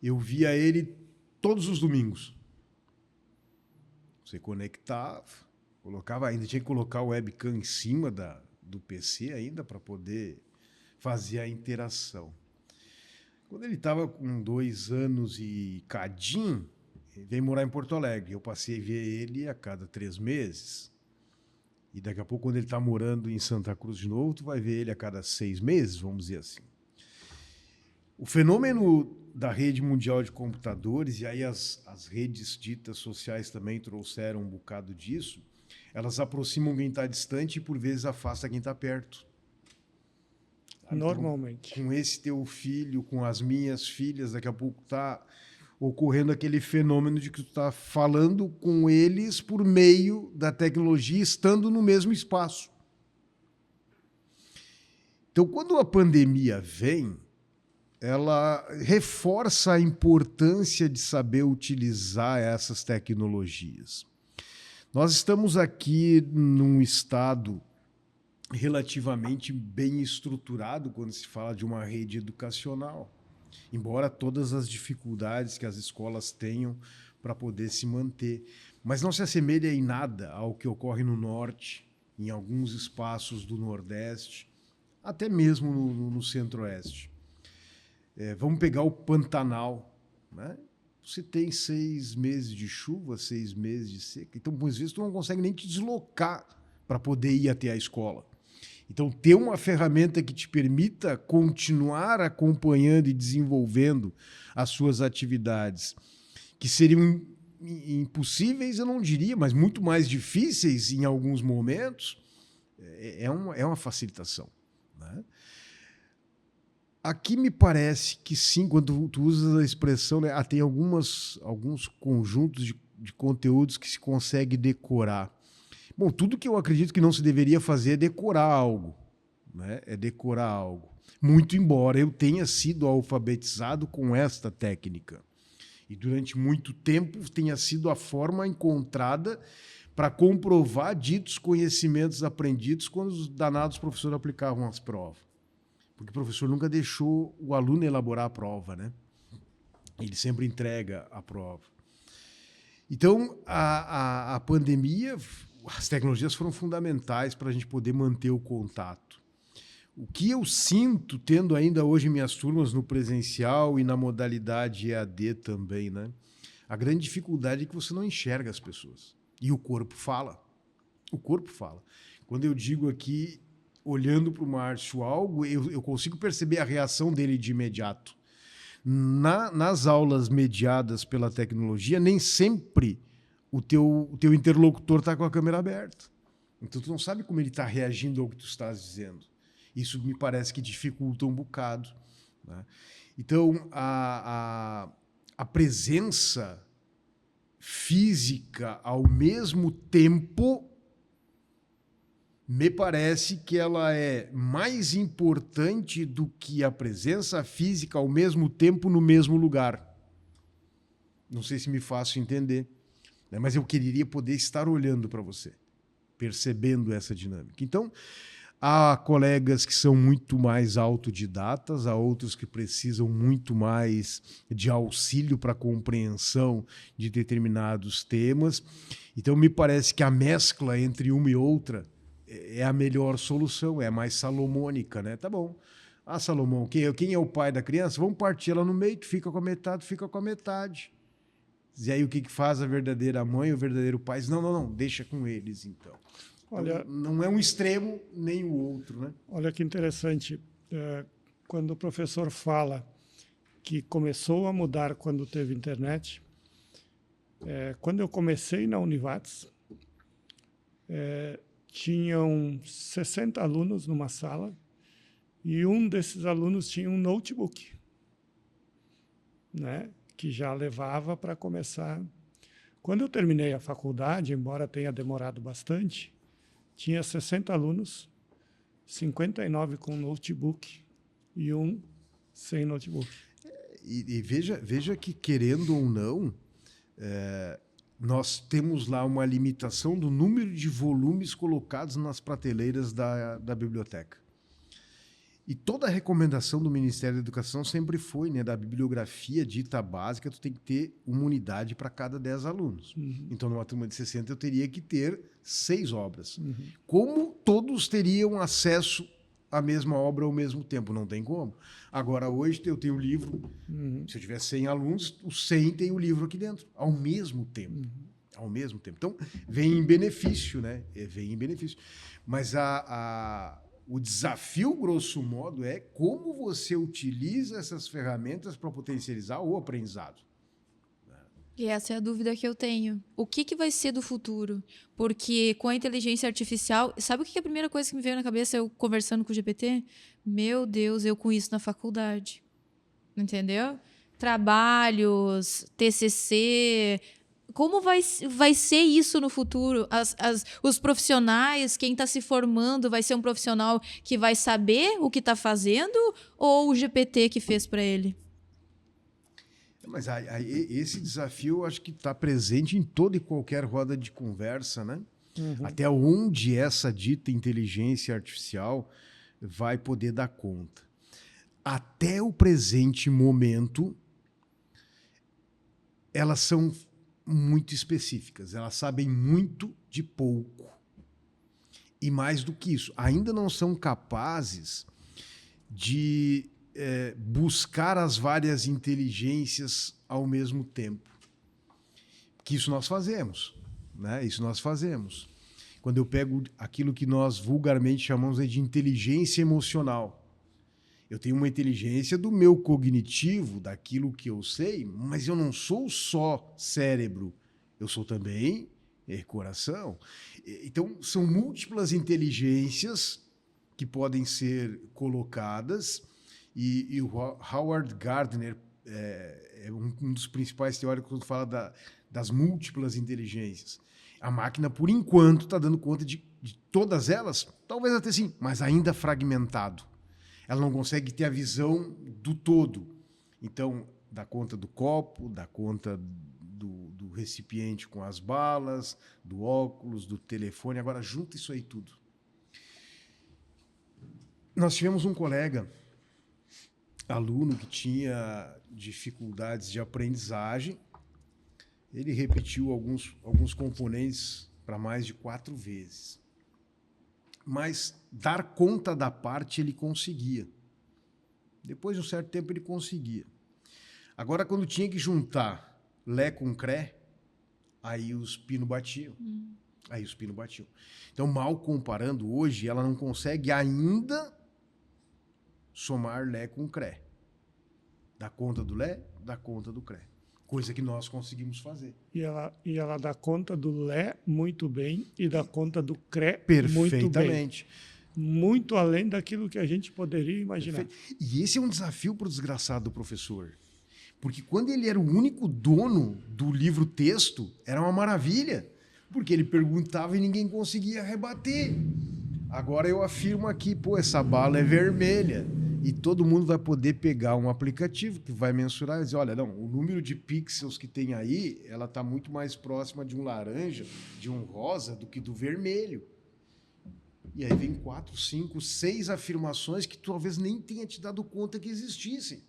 Speaker 4: eu via ele todos os domingos. Você conectava, colocava, ainda tinha que colocar o webcam em cima do PC ainda para poder fazer a interação. Quando ele estava com 2 anos e cadinho, ele veio morar em Porto Alegre. Eu passei a ver ele a cada 3 meses. E daqui a pouco, quando ele está morando em Santa Cruz de novo, tu vai ver ele a cada 6 meses, vamos dizer assim. O fenômeno da rede mundial de computadores, e aí as redes ditas sociais também trouxeram um bocado disso, elas aproximam quem está distante e, por vezes, afasta quem está perto.
Speaker 1: Normalmente.
Speaker 4: Então, com esse teu filho, com as minhas filhas, daqui a pouco está ocorrendo aquele fenômeno de que tu está falando com eles por meio da tecnologia, estando no mesmo espaço. Então, quando a pandemia vem, ela reforça a importância de saber utilizar essas tecnologias. Nós estamos aqui num estado relativamente bem estruturado quando se fala de uma rede educacional, embora todas as dificuldades que as escolas tenham para poder se manter. Mas não se assemelha em nada ao que ocorre no Norte, em alguns espaços do Nordeste, até mesmo no Centro-Oeste. Vamos pegar o Pantanal, né? Você tem 6 meses de chuva, 6 meses de seca, então, às vezes, tu não consegue nem te deslocar para poder ir até a escola. Então, ter uma ferramenta que te permita continuar acompanhando e desenvolvendo as suas atividades, que seriam impossíveis, eu não diria, mas muito mais difíceis em alguns momentos, é uma facilitação, né? Aqui me parece que sim, quando tu usas a expressão, né, tem alguns conjuntos de conteúdos que se consegue decorar. Bom, tudo que eu acredito que não se deveria fazer é decorar algo, né? É decorar algo. Muito embora eu tenha sido alfabetizado com esta técnica. E durante muito tempo tenha sido a forma encontrada para comprovar ditos conhecimentos aprendidos quando os danados professores aplicavam as provas. Porque o professor nunca deixou o aluno elaborar a prova, né? Ele sempre entrega a prova. Então, a pandemia, as tecnologias foram fundamentais para a gente poder manter o contato. O que eu sinto, tendo ainda hoje minhas turmas no presencial e na modalidade EAD também, né? A grande dificuldade é que você não enxerga as pessoas. E o corpo fala. O corpo fala. Quando eu digo aqui, olhando para o Márcio algo, eu consigo perceber a reação dele de imediato. Nas aulas mediadas pela tecnologia, nem sempre o teu interlocutor está com a câmera aberta. Então, tu não sabe como ele está reagindo ao que tu estás dizendo. Isso me parece que dificulta um bocado, né? Então, a presença física ao mesmo tempo, me parece que ela é mais importante do que a presença física ao mesmo tempo no mesmo lugar. Não sei se me faço entender, né? Mas eu queria poder estar olhando para você, percebendo essa dinâmica. Então, há colegas que são muito mais autodidatas, há outros que precisam muito mais de auxílio para a compreensão de determinados temas. Então, me parece que a mescla entre uma e outra é a melhor solução, é a mais salomônica, né? Tá bom. Ah, Salomão, quem é o pai da criança? Vamos partir ela no meio, tu fica com a metade, fica com a metade. E aí o que faz a verdadeira mãe, o verdadeiro pai? Não, deixa com eles, então.
Speaker 1: Olha,
Speaker 4: não é um extremo nem o outro, né?
Speaker 1: Olha que interessante. Quando o professor fala que começou a mudar quando teve internet, quando eu comecei na Univates, tinham 60 alunos numa sala e um desses alunos tinha um notebook, né, que já levava para começar. Quando eu terminei a faculdade, embora tenha demorado bastante, tinha 60 alunos, 59 com notebook e um sem notebook.
Speaker 4: E veja que, querendo ou não, nós temos lá uma limitação do número de volumes colocados nas prateleiras da biblioteca. E toda a recomendação do Ministério da Educação sempre foi, né, da bibliografia dita básica, tu tem que ter uma unidade para cada 10 alunos. Então, numa turma de 60, eu teria que ter 6 obras. Como todos teriam acesso à mesma obra ao mesmo tempo? Não tem como. Agora, hoje, eu tenho o livro, se eu tiver 100 alunos, os 100 têm o livro aqui dentro, ao mesmo tempo. Ao mesmo tempo. Então, vem em benefício, né? Vem em benefício. Mas o desafio, grosso modo, é como você utiliza essas ferramentas para potencializar o aprendizado.
Speaker 3: E essa é a dúvida que eu tenho. O que vai ser do futuro? Porque com a inteligência artificial... Sabe o que é a primeira coisa que me veio na cabeça eu conversando com o GPT? Meu Deus, eu com isso na faculdade. Entendeu? Trabalhos, TCC... Como vai ser isso no futuro? Os profissionais, quem está se formando, vai ser um profissional que vai saber o que está fazendo ou o GPT que fez para ele?
Speaker 4: Mas esse desafio, eu acho que está presente em toda e qualquer roda de conversa, né? Até onde essa dita inteligência artificial vai poder dar conta. Até o presente momento, elas são muito específicas, elas sabem muito de pouco. E mais do que isso, ainda não são capazes de buscar as várias inteligências ao mesmo tempo. Que isso nós fazemos, né? Isso nós fazemos. Quando eu pego aquilo que nós vulgarmente chamamos de inteligência emocional, eu tenho uma inteligência do meu cognitivo, daquilo que eu sei, mas eu não sou só cérebro, eu sou também coração. Então, são múltiplas inteligências que podem ser colocadas, e o Howard Gardner é um dos principais teóricos quando fala das múltiplas inteligências. A máquina, por enquanto, está dando conta de todas elas, talvez até sim, mas ainda fragmentado. Ela não consegue ter a visão do todo. Então, dá conta do copo, dá conta do recipiente com as balas, do óculos, do telefone. Agora, junta isso aí tudo. Nós tivemos um colega, aluno, que tinha dificuldades de aprendizagem. Ele repetiu alguns componentes para mais de 4 vezes. Mas dar conta da parte ele conseguia. Depois de um certo tempo ele conseguia. Agora, quando tinha que juntar Lé com Cré, aí os pinos batiam. Aí os pinos batiam. Então, mal comparando, hoje ela não consegue ainda somar Lé com Cré. Dá conta do Lé, dá conta do Cré. Coisa que nós conseguimos fazer.
Speaker 1: E ela dá conta do Lé muito bem e dá conta do Cré
Speaker 4: perfeitamente.
Speaker 1: Muito bem. Muito além daquilo que a gente poderia imaginar.
Speaker 4: Perfeito. E esse é um desafio para o desgraçado do professor. Porque quando ele era o único dono do livro-texto, era uma maravilha. Porque ele perguntava e ninguém conseguia rebater. Agora eu afirmo aqui, essa bala é vermelha. E todo mundo vai poder pegar um aplicativo que vai mensurar e dizer, olha, não, o número de pixels que tem aí, ela está muito mais próxima de um laranja, de um rosa, do que do vermelho. E aí vem 4, 5, 6 afirmações que talvez nem tenha te dado conta que existissem.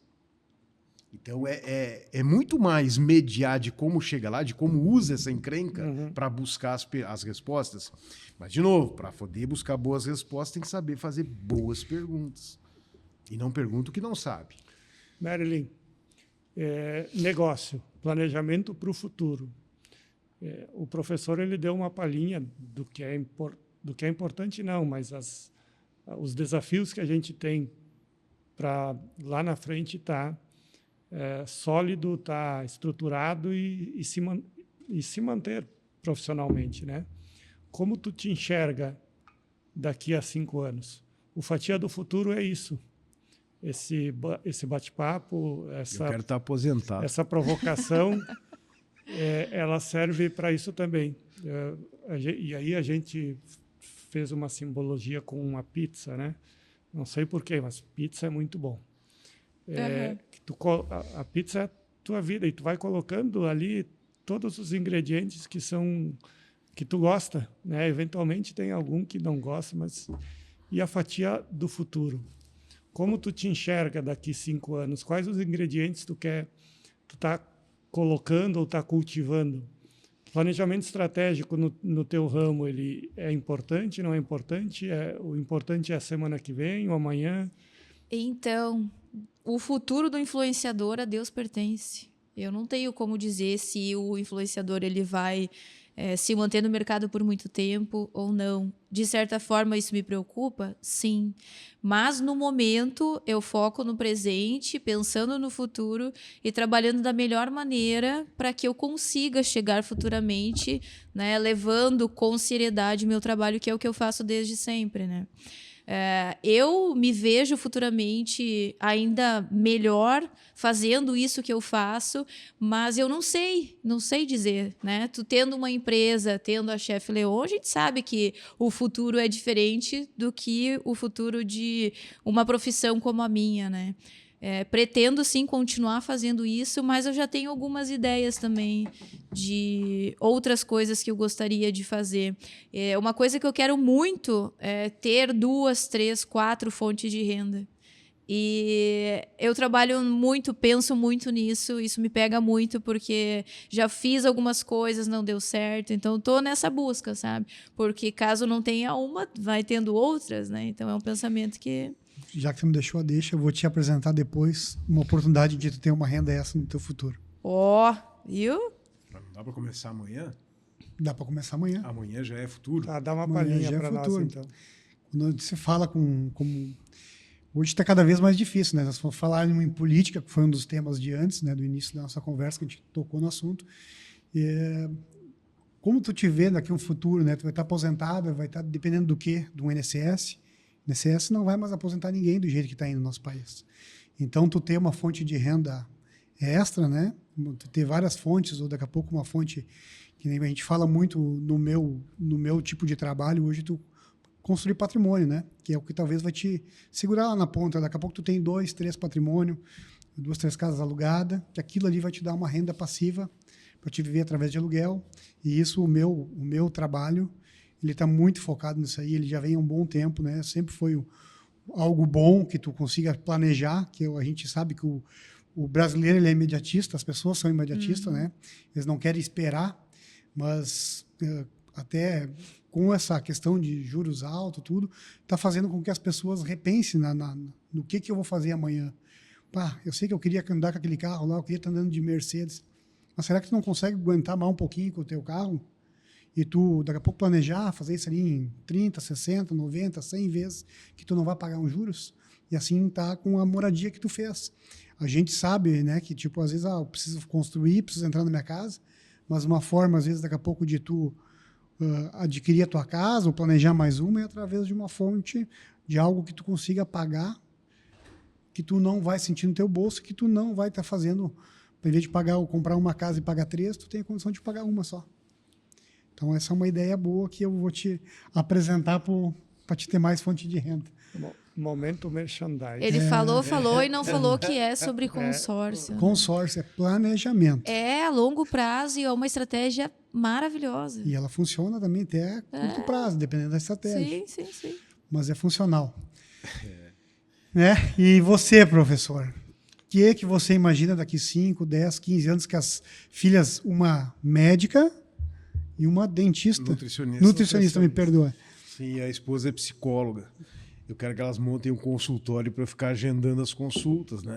Speaker 4: Então, é muito mais mediar de como chega lá, de como usa essa encrenca para buscar as respostas. Mas, de novo, para poder buscar boas respostas, tem que saber fazer boas perguntas. E não pergunta o que não sabe.
Speaker 1: Marilyn, negócio, planejamento para o futuro. O professor ele deu uma palhinha do que é importante, não, mas os desafios que a gente tem para lá na frente estar sólido, estar estruturado e se manter profissionalmente, né? Como tu te enxerga daqui a 5 anos? O Fatia do Futuro é isso. Esse bate-papo,
Speaker 4: eu quero estar aposentado.
Speaker 1: Essa provocação, ela serve para isso também. E aí a gente fez uma simbologia com uma pizza, né? Não sei porquê, mas pizza é muito bom. que a pizza é a tua vida e tu vai colocando ali todos os ingredientes que tu gosta, né? Eventualmente tem algum que não gosta, mas e a fatia do futuro? Como tu te enxerga daqui 5 anos? Quais os ingredientes tu tá colocando ou tá cultivando? Planejamento estratégico no teu ramo, ele é importante, não é importante? O importante é a semana que vem ou amanhã?
Speaker 3: Então, o futuro do influenciador a Deus pertence. Eu não tenho como dizer se o influenciador ele vai se manter no mercado por muito tempo ou não. De certa forma, isso me preocupa? Sim. Mas, no momento, eu foco no presente, pensando no futuro e trabalhando da melhor maneira para que eu consiga chegar futuramente, né, levando com seriedade o meu trabalho, que é o que eu faço desde sempre, né? Eu me vejo futuramente ainda melhor fazendo isso que eu faço, mas eu não sei dizer, né? Tu tendo uma empresa, tendo a Chef Leon, a gente sabe que o futuro é diferente do que o futuro de uma profissão como a minha, né? Pretendo sim continuar fazendo isso, mas eu já tenho algumas ideias também de outras coisas que eu gostaria de fazer. Uma coisa que eu quero muito é ter 2, 3, 4 fontes de renda. E eu trabalho muito, penso muito nisso, isso me pega muito, porque já fiz algumas coisas, não deu certo, então estou nessa busca, sabe? Porque caso não tenha uma, vai tendo outras, né? Então é um pensamento que...
Speaker 2: Já que você me deixou a deixa, eu vou te apresentar depois uma oportunidade de tu ter uma renda extra no teu futuro.
Speaker 3: Viu?
Speaker 4: Não dá para começar amanhã?
Speaker 2: Dá para começar amanhã.
Speaker 4: Amanhã já é futuro.
Speaker 1: Tá, dá uma
Speaker 2: Amanhã
Speaker 1: palhinha
Speaker 2: já é
Speaker 1: para nós,
Speaker 2: futuro.
Speaker 1: então.
Speaker 2: Quando se fala hoje está cada vez mais difícil, né? Nós vamos falar em política, que foi um dos temas de antes, né? Do início da nossa conversa, que a gente tocou no assunto. Como tu te vê daqui a um futuro, né? Tu vai estar aposentado, vai estar dependendo do quê? Do INSS. O INSS não vai mais aposentar ninguém do jeito que está indo no nosso país. Então, tu ter uma fonte de renda extra, né? Tu ter várias fontes, ou daqui a pouco uma fonte, que nem a gente fala muito no meu tipo de trabalho, hoje tu construir patrimônio, né? Que é o que talvez vai te segurar lá na ponta. Daqui a pouco tu tem 2, 3 patrimônio, 2, 3 casas alugadas, que aquilo ali vai te dar uma renda passiva para te viver através de aluguel. E isso, o meu trabalho, ele está muito focado nisso aí, ele já vem há um bom tempo, né? Sempre foi algo bom que tu consiga planejar, que a gente sabe que o brasileiro ele é imediatista, as pessoas são imediatistas, né? Eles não querem esperar, mas até com essa questão de juros altos, tudo, está fazendo com que as pessoas repensem no que eu vou fazer amanhã. Pá, eu sei que eu queria andar com aquele carro lá, eu queria estar andando de Mercedes, mas será que tu não consegue aguentar mais um pouquinho com o teu carro? E tu, daqui a pouco, planejar, fazer isso ali em 30, 60, 90, 100 vezes, que tu não vai pagar uns juros, e assim tá com a moradia que tu fez. A gente sabe, né, que tipo, às vezes, eu preciso construir, preciso entrar na minha casa, mas uma forma, às vezes, daqui a pouco, de tu adquirir a tua casa, ou planejar mais uma, é através de uma fonte de algo que tu consiga pagar, que tu não vai sentir no teu bolso, que tu não vai estar fazendo, em vez de pagar ou comprar uma casa e pagar 3, tu tem a condição de pagar uma só. Então, essa é uma ideia boa que eu vou te apresentar para te ter mais fonte de renda.
Speaker 1: Momento merchandising.
Speaker 3: Ele falou e não falou que é sobre consórcio.
Speaker 2: Consórcio é planejamento.
Speaker 3: É a longo prazo e é uma estratégia maravilhosa.
Speaker 2: E ela funciona também até a curto prazo, dependendo da estratégia.
Speaker 3: Sim.
Speaker 2: Mas é funcional. Né? E você, professor? O que você imagina daqui 5, 10, 15 anos que as filhas, uma médica e uma dentista... Nutricionista, me perdoa.
Speaker 4: Sim, a esposa é psicóloga. Eu quero que elas montem um consultório para ficar agendando as consultas, né?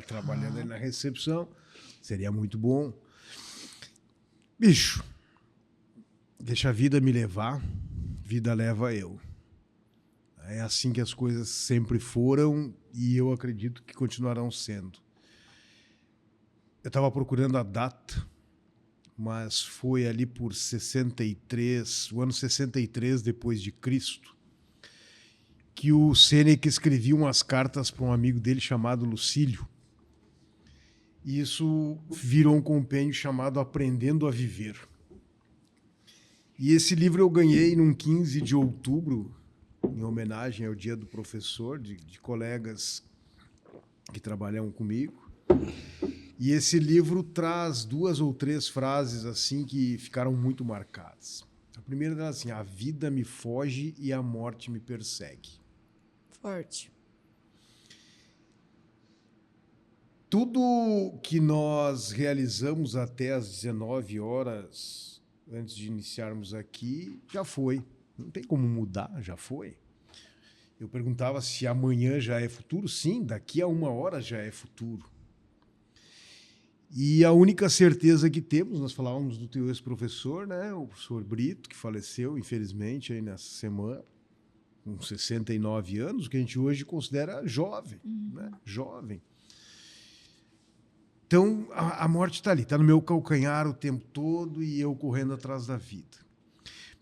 Speaker 4: Trabalhando aí na recepção. Seria muito bom. Bicho, deixa a vida me levar, vida leva eu. É assim que as coisas sempre foram e eu acredito que continuarão sendo. Eu estava procurando a data, mas foi ali por 63, o ano 63 depois de Cristo, que o Sêneca escrevia umas cartas para um amigo dele chamado Lucílio. E isso virou um compêndio chamado Aprendendo a Viver. E esse livro eu ganhei num 15 de outubro, em homenagem ao Dia do Professor, de colegas que trabalham comigo. E esse livro traz 2 ou 3 frases assim que ficaram muito marcadas. A primeira é assim: a vida me foge e a morte me persegue.
Speaker 3: Forte.
Speaker 4: Tudo que nós realizamos até às 19 horas, antes de iniciarmos aqui, já foi. Não tem como mudar, já foi. Eu perguntava se amanhã já é futuro. Sim, daqui a 1 hora já é futuro. E a única certeza que temos, nós falávamos do teu ex-professor, né, o professor Brito, que faleceu, infelizmente, aí nessa semana, com 69 anos, que a gente hoje considera jovem, né? Jovem. Então, a morte está ali, está no meu calcanhar o tempo todo e eu correndo atrás da vida.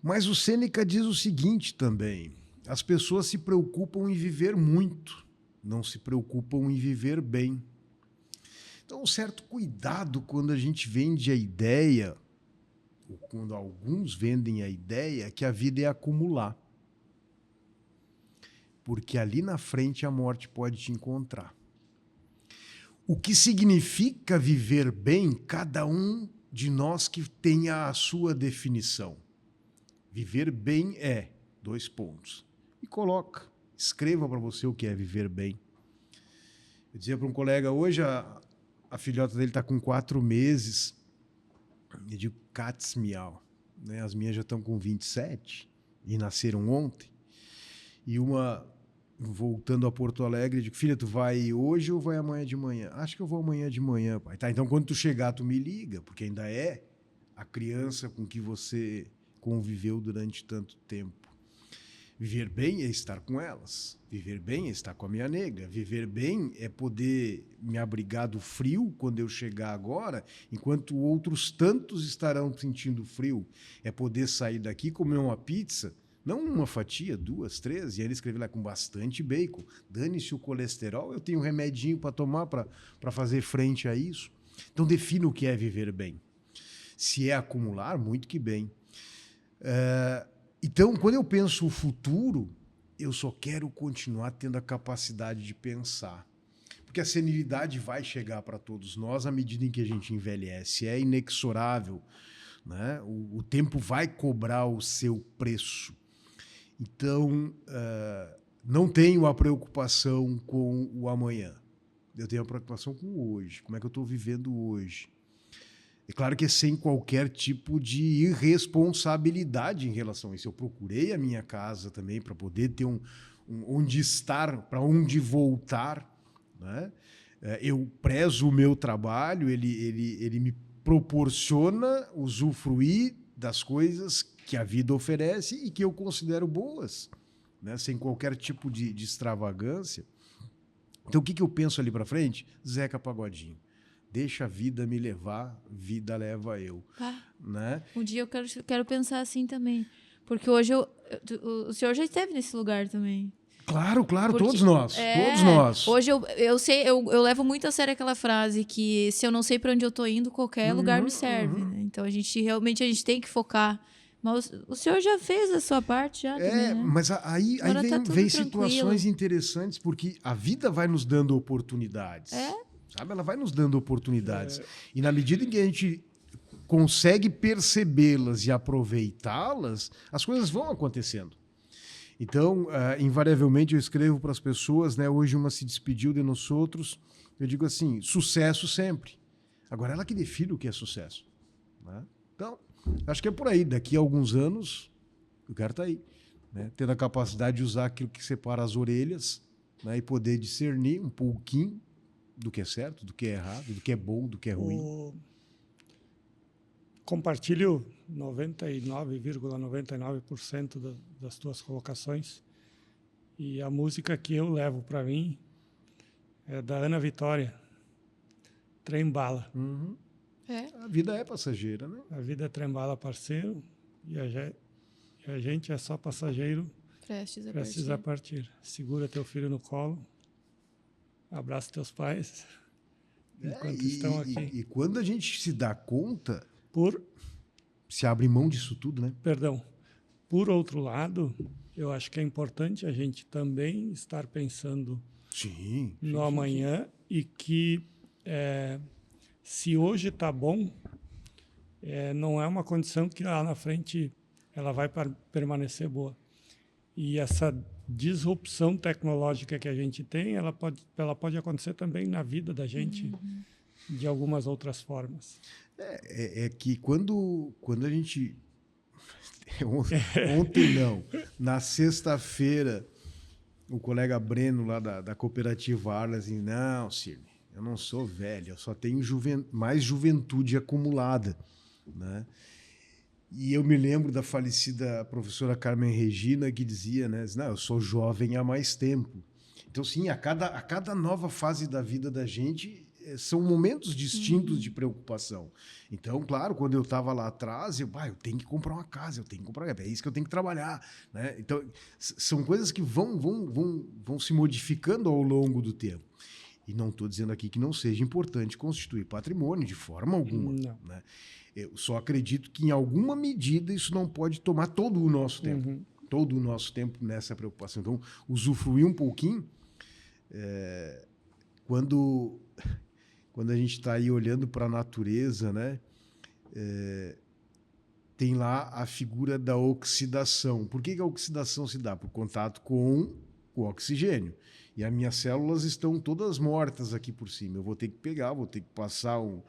Speaker 4: Mas o Sêneca diz o seguinte também: as pessoas se preocupam em viver muito, não se preocupam em viver bem. Então, um certo cuidado quando a gente vende a ideia, ou quando alguns vendem a ideia, que a vida é acumular. Porque ali na frente a morte pode te encontrar. O que significa viver bem, cada um de nós que tenha a sua definição. Viver bem é, 2 pontos. E coloca, escreva para você o que é viver bem. Eu dizia para um colega hoje, a filhota dele está com 4 meses, eu digo Katz Miau, né? As minhas já estão com 27 e nasceram ontem. E uma, voltando a Porto Alegre, eu digo: filha, tu vai hoje ou vai amanhã de manhã? Acho que eu vou amanhã de manhã, pai. Tá, então quando tu chegar, tu me liga, porque ainda é a criança com que você conviveu durante tanto tempo. Viver bem é estar com elas. Viver bem é estar com a minha nega. Viver bem é poder me abrigar do frio quando eu chegar agora, enquanto outros tantos estarão sentindo frio. É poder sair daqui, comer uma pizza, não uma fatia, 2, 3, e ele escreve lá com bastante bacon. Dane-se o colesterol, eu tenho um remedinho para tomar para fazer frente a isso. Então defina o que é viver bem. Se é acumular, muito que bem. Então, quando eu penso o futuro, eu só quero continuar tendo a capacidade de pensar. Porque a senilidade vai chegar para todos nós à medida em que a gente envelhece. É inexorável, né? O tempo vai cobrar o seu preço. Então, não tenho a preocupação com o amanhã. Eu tenho a preocupação com o hoje. Como é que eu estou vivendo hoje? É claro que é sem qualquer tipo de irresponsabilidade em relação a isso. Eu procurei a minha casa também para poder ter onde estar, para onde voltar, né? Eu prezo o meu trabalho, ele me proporciona usufruir das coisas que a vida oferece e que eu considero boas, né? Sem qualquer tipo de extravagância. Então, o que eu penso ali para frente? Zeca Pagodinho. Deixa a vida me levar, vida leva eu. Né?
Speaker 3: Um dia eu quero pensar assim também. Porque hoje o senhor já esteve nesse lugar também.
Speaker 4: Claro,
Speaker 3: Porque,
Speaker 4: todos nós. Todos nós.
Speaker 3: Hoje eu levo muito a sério aquela frase que se eu não sei para onde eu tô indo, qualquer lugar me serve. Né? Então a gente tem que focar. Mas o senhor já fez a sua parte já também, né?
Speaker 4: Mas aí vem situações interessantes, porque a vida vai nos dando oportunidades. Sabe? Ela vai nos dando oportunidades. E na medida em que a gente consegue percebê-las e aproveitá-las, as coisas vão acontecendo. Então, invariavelmente, eu escrevo para as pessoas, né? Hoje uma se despediu de nós outros. Eu digo assim: sucesso sempre. Agora, ela que define o que é sucesso. Né? Então, acho que é por aí. Daqui a alguns anos, eu quero estar aí. Né? Tendo a capacidade de usar aquilo que separa as orelhas, né? E poder discernir um pouquinho do que é certo, do que é errado, do que é bom, do que é ruim.
Speaker 1: Compartilho 99,99% das tuas colocações. E a música que eu levo para mim é da Ana Vitória, Trem Bala.
Speaker 4: Uhum. A vida é passageira, né?
Speaker 1: A vida é trem bala, parceiro, e a gente é só passageiro prestes a partir. Segura teu filho no colo, abraça teus pais enquanto estão aqui.
Speaker 4: E quando a gente se dá conta,
Speaker 1: se
Speaker 4: abre mão disso tudo, né?
Speaker 1: Perdão. Por outro lado, eu acho que é importante a gente também estar pensando no amanhã e que se hoje está bom, não é uma condição que lá na frente ela vai permanecer boa. E essa disrupção tecnológica que a gente tem, ela pode acontecer também na vida da gente de algumas outras formas.
Speaker 4: É que quando a gente... Ontem não. Na sexta-feira, o colega Breno, lá da cooperativa Arla, assim, não, Cirne, eu não sou velho, eu só tenho mais juventude acumulada, né? E eu me lembro da falecida professora Carmen Regina, que dizia, né, não, eu sou jovem há mais tempo. Então, sim, a cada nova fase da vida da gente são momentos distintos de preocupação. Então, claro, quando eu estava lá atrás, eu tenho que comprar uma casa, é isso que eu tenho que trabalhar, né? Então, são coisas que vão se modificando ao longo do tempo. E não estou dizendo aqui que não seja importante constituir patrimônio, de forma alguma. Não. Né? Eu só acredito que, em alguma medida, isso não pode tomar todo o nosso tempo. Todo o nosso tempo nessa preocupação. Então, usufruir um pouquinho. Quando a gente está aí olhando para a natureza, né, tem lá a figura da oxidação. Por que a oxidação se dá? Por contato com o oxigênio. E as minhas células estão todas mortas aqui por cima. Eu vou ter que pegar, vou ter que passar um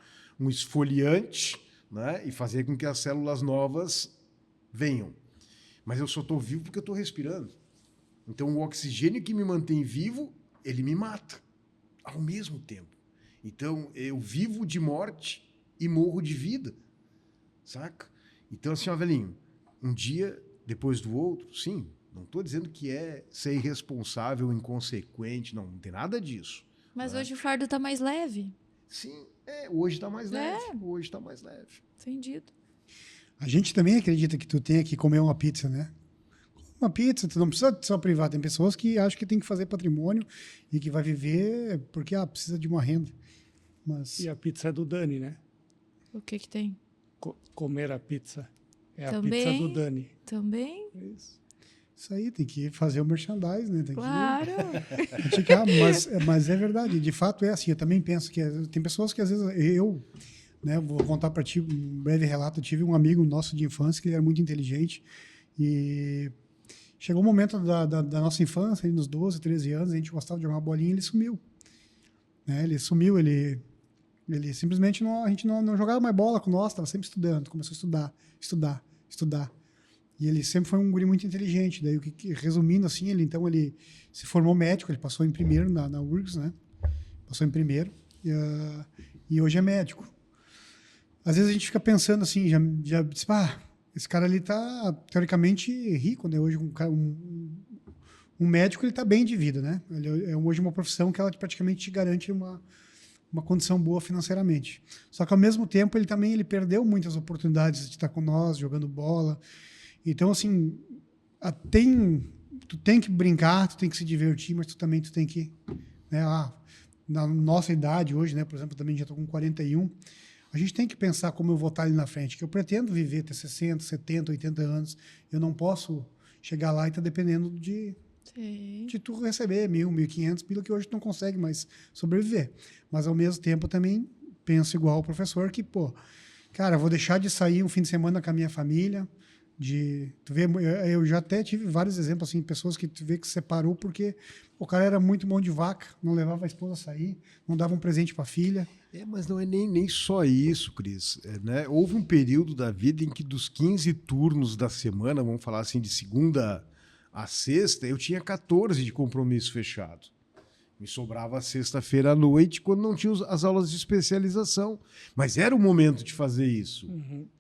Speaker 4: esfoliante, né, e fazer com que as células novas venham. Mas eu só estou vivo porque eu estou respirando. Então, o oxigênio que me mantém vivo, ele me mata ao mesmo tempo. Então, eu vivo de morte e morro de vida, saca? Então, assim, ó, velhinho, um dia depois do outro, sim, não estou dizendo que é ser irresponsável, inconsequente, não tem nada disso.
Speaker 3: Mas hoje o fardo está mais leve.
Speaker 4: Sim, hoje está mais leve, hoje está mais leve.
Speaker 3: Entendido.
Speaker 2: A gente também acredita que tu tem que comer uma pizza, né? Uma pizza, tu não precisa só privar. Tem pessoas que acham que tem que fazer patrimônio e que vai viver porque precisa de uma renda. Mas...
Speaker 1: E a pizza é do Dani, né?
Speaker 3: O que tem?
Speaker 1: Comer a pizza. É
Speaker 3: também,
Speaker 1: a pizza do Dani.
Speaker 3: Também.
Speaker 2: Isso aí, tem que fazer o merchandise, né? Tem
Speaker 3: claro!
Speaker 2: Mas é verdade, de fato é assim. Eu também penso que tem pessoas que às vezes né, vou contar para ti um breve relato. Eu tive um amigo nosso de infância que ele era muito inteligente e chegou um momento da nossa infância, nos 12, 13 anos, a gente gostava de jogar uma bolinha e ele sumiu. Né? Ele sumiu, ele simplesmente a gente não jogava mais bola com nós, estava sempre estudando, começou a estudar. E ele sempre foi um guri muito inteligente. Daí, resumindo assim, ele se formou médico, ele passou em primeiro na URGS, né? Passou em primeiro e hoje é médico. Às vezes a gente fica pensando assim, já disse, esse cara ali tá teoricamente rico, né? Hoje um médico ele tá bem de vida, né? Ele é hoje uma profissão que ela praticamente te garante uma condição boa financeiramente. Só que ao mesmo tempo ele perdeu muitas oportunidades de estar com nós jogando bola. Então assim, tu tem que brincar, tu tem que se divertir, mas tu tem que, né? Na nossa idade hoje, né? Por exemplo, eu também já estou com 41. A gente tem que pensar como eu vou estar ali na frente, que eu pretendo viver até 60, 70, 80 anos. Eu não posso chegar lá e estar dependendo de tu receber 1.000, 1.500 pila que hoje tu não consegue mais sobreviver. Mas, ao mesmo tempo, eu também penso igual o professor que, cara, eu vou deixar de sair um fim de semana com a minha família. Tu vê, eu já até tive vários exemplos, assim, pessoas que tu vê que separou porque o cara era muito mão de vaca, não levava a esposa a sair, não dava um presente para a filha.
Speaker 4: Mas não é nem só isso, Cris. Né? Houve um período da vida em que dos 15 turnos da semana, vamos falar assim, de segunda a sexta, eu tinha 14 de compromisso fechado. Me sobrava sexta-feira à noite, quando não tinha as aulas de especialização. Mas era o momento de fazer isso.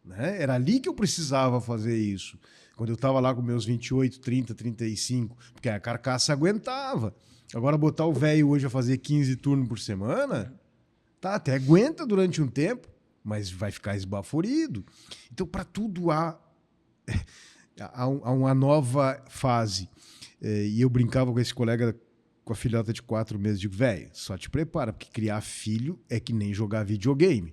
Speaker 4: Né? Era ali que eu precisava fazer isso. Quando eu estava lá com meus 28, 30, 35, porque a carcaça aguentava. Agora, botar o velho hoje a fazer 15 turnos por semana, até aguenta durante um tempo, mas vai ficar esbaforido. Então, para tudo há uma nova fase. E eu brincava com esse colega com a filhota de 4 meses, digo, velho, só te prepara, porque criar filho é que nem jogar videogame.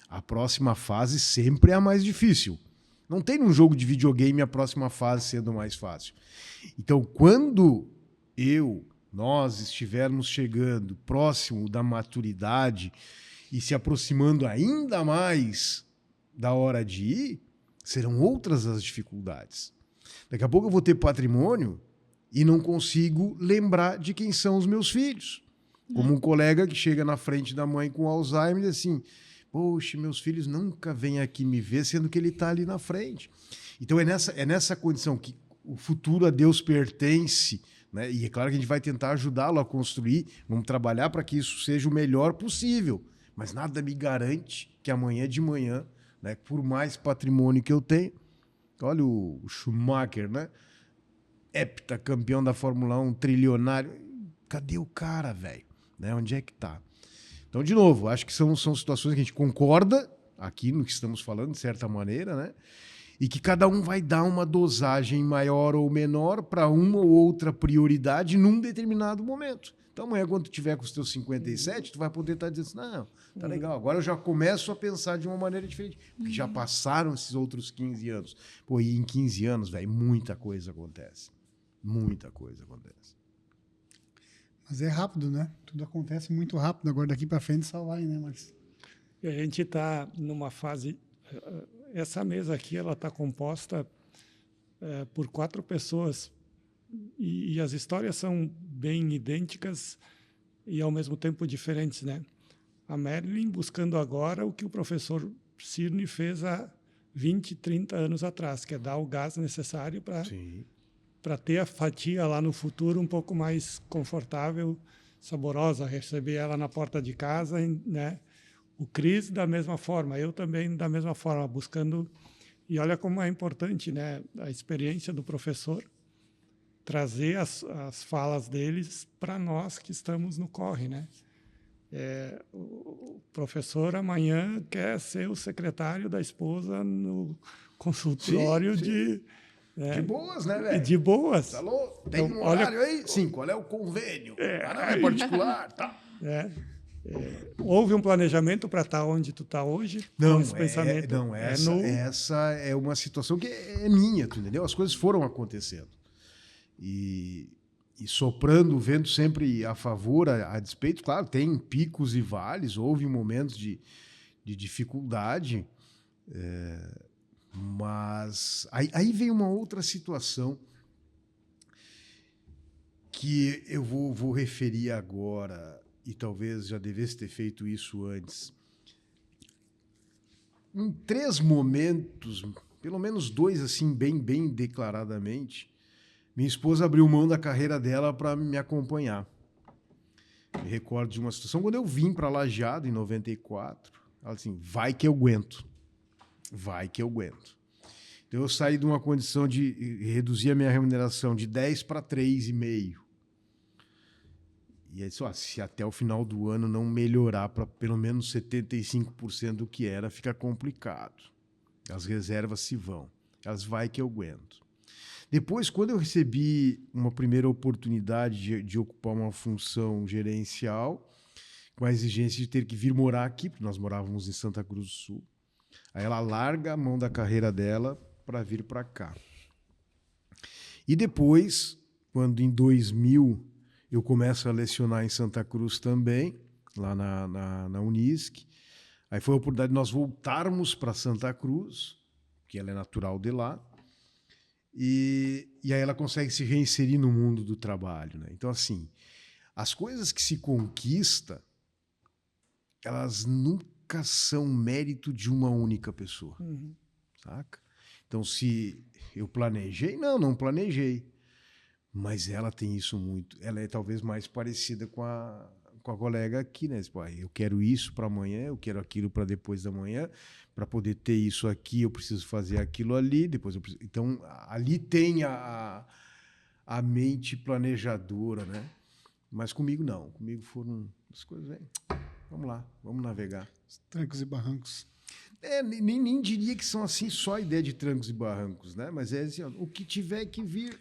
Speaker 4: A próxima fase sempre é a mais difícil. Não tem num jogo de videogame a próxima fase sendo mais fácil. Então, quando eu, nós estivermos chegando próximo da maturidade e se aproximando ainda mais da hora de ir, serão outras as dificuldades. Daqui a pouco eu vou ter patrimônio e não consigo lembrar de quem são os meus filhos. Como um colega que chega na frente da mãe com Alzheimer e diz assim, poxa, meus filhos nunca vêm aqui me ver, sendo que ele está ali na frente. Então é nessa condição que o futuro a Deus pertence, né? E é claro que a gente vai tentar ajudá-lo a construir, vamos trabalhar para que isso seja o melhor possível, mas nada me garante que amanhã de manhã, né, por mais patrimônio que eu tenho, olha o Schumacher, né? Heptacampeão da Fórmula 1, trilionário, cadê o cara, velho? Né? Onde é que tá? Então, de novo, acho que são situações que a gente concorda aqui no que estamos falando, de certa maneira, né? E que cada um vai dar uma dosagem maior ou menor para uma ou outra prioridade num determinado momento. Então, amanhã, quando tu tiver com os teus 57, tu vai poder estar dizendo assim, não, tá legal, agora eu já começo a pensar de uma maneira diferente, porque já passaram esses outros 15 anos. Pô, e em 15 anos, velho, muita coisa acontece. Muita coisa acontece.
Speaker 2: Mas é rápido, né? Tudo acontece muito rápido. Agora daqui para frente só vai, né, Marcos?
Speaker 1: E a gente está numa fase... Essa mesa aqui ela está composta por 4 pessoas e as histórias são bem idênticas e, ao mesmo tempo, diferentes, né? A Marilyn buscando agora o que o professor Cirne fez há 20, 30 anos atrás, que é dar o gás necessário para ter a fatia lá no futuro um pouco mais confortável, saborosa, receber ela na porta de casa, né? O Cris da mesma forma, eu também da mesma forma, buscando... E olha como é importante, né? A experiência do professor, trazer as falas deles para nós que estamos no corre, né? O professor amanhã quer ser o secretário da esposa no consultório
Speaker 4: sim.
Speaker 1: De
Speaker 4: De boas, né, velho?
Speaker 1: de boas.
Speaker 4: Alô? Tem
Speaker 1: Então,
Speaker 4: um horário aí? Sim, qual é o convênio? Não, é particular, tá?
Speaker 1: Houve um planejamento para estar onde tu está hoje?
Speaker 4: Não,
Speaker 1: com esse pensamento?
Speaker 4: essa é uma situação que é minha, tu entendeu? As coisas foram acontecendo. E soprando o vento sempre a favor, a despeito, claro, tem picos e vales, houve momentos de dificuldade, mas aí vem uma outra situação que eu vou referir agora, e talvez já devesse ter feito isso antes. Em 3 momentos, pelo menos 2 assim, bem declaradamente, minha esposa abriu mão da carreira dela para me acompanhar. Me recordo de uma situação quando eu vim para Lajeado, em 94. Ela disse assim, vai que eu aguento. Vai que eu aguento. Então eu saí de uma condição de reduzir a minha remuneração de 10 para 3,5. E aí, se até o final do ano não melhorar para pelo menos 75% do que era, fica complicado. As reservas se vão. Elas vai que eu aguento. Depois, quando eu recebi uma primeira oportunidade de ocupar uma função gerencial, com a exigência de ter que vir morar aqui, porque nós morávamos em Santa Cruz do Sul, aí ela larga a mão da carreira dela para vir para cá. E depois, quando em 2000 eu começo a lecionar em Santa Cruz também, lá na Unisc, aí foi a oportunidade de nós voltarmos para Santa Cruz, que ela é natural de lá, e aí ela consegue se reinserir no mundo do trabalho, né? Então, assim, as coisas que se conquista, elas nunca são mérito de uma única pessoa, saca? Então, se eu planejei, não planejei. Mas ela tem isso muito. Ela é talvez mais parecida com a colega aqui, né? Tipo, eu quero isso para amanhã, eu quero aquilo para depois da manhã. Para poder ter isso aqui, eu preciso fazer aquilo ali. Depois Então, ali tem a mente planejadora, né? Mas comigo não. Comigo foram as coisas, vem. Vamos lá, vamos navegar.
Speaker 2: Os trancos e barrancos.
Speaker 4: Nem diria que são assim só a ideia de trancos e barrancos, né? Mas é assim, ó, o que tiver que vir,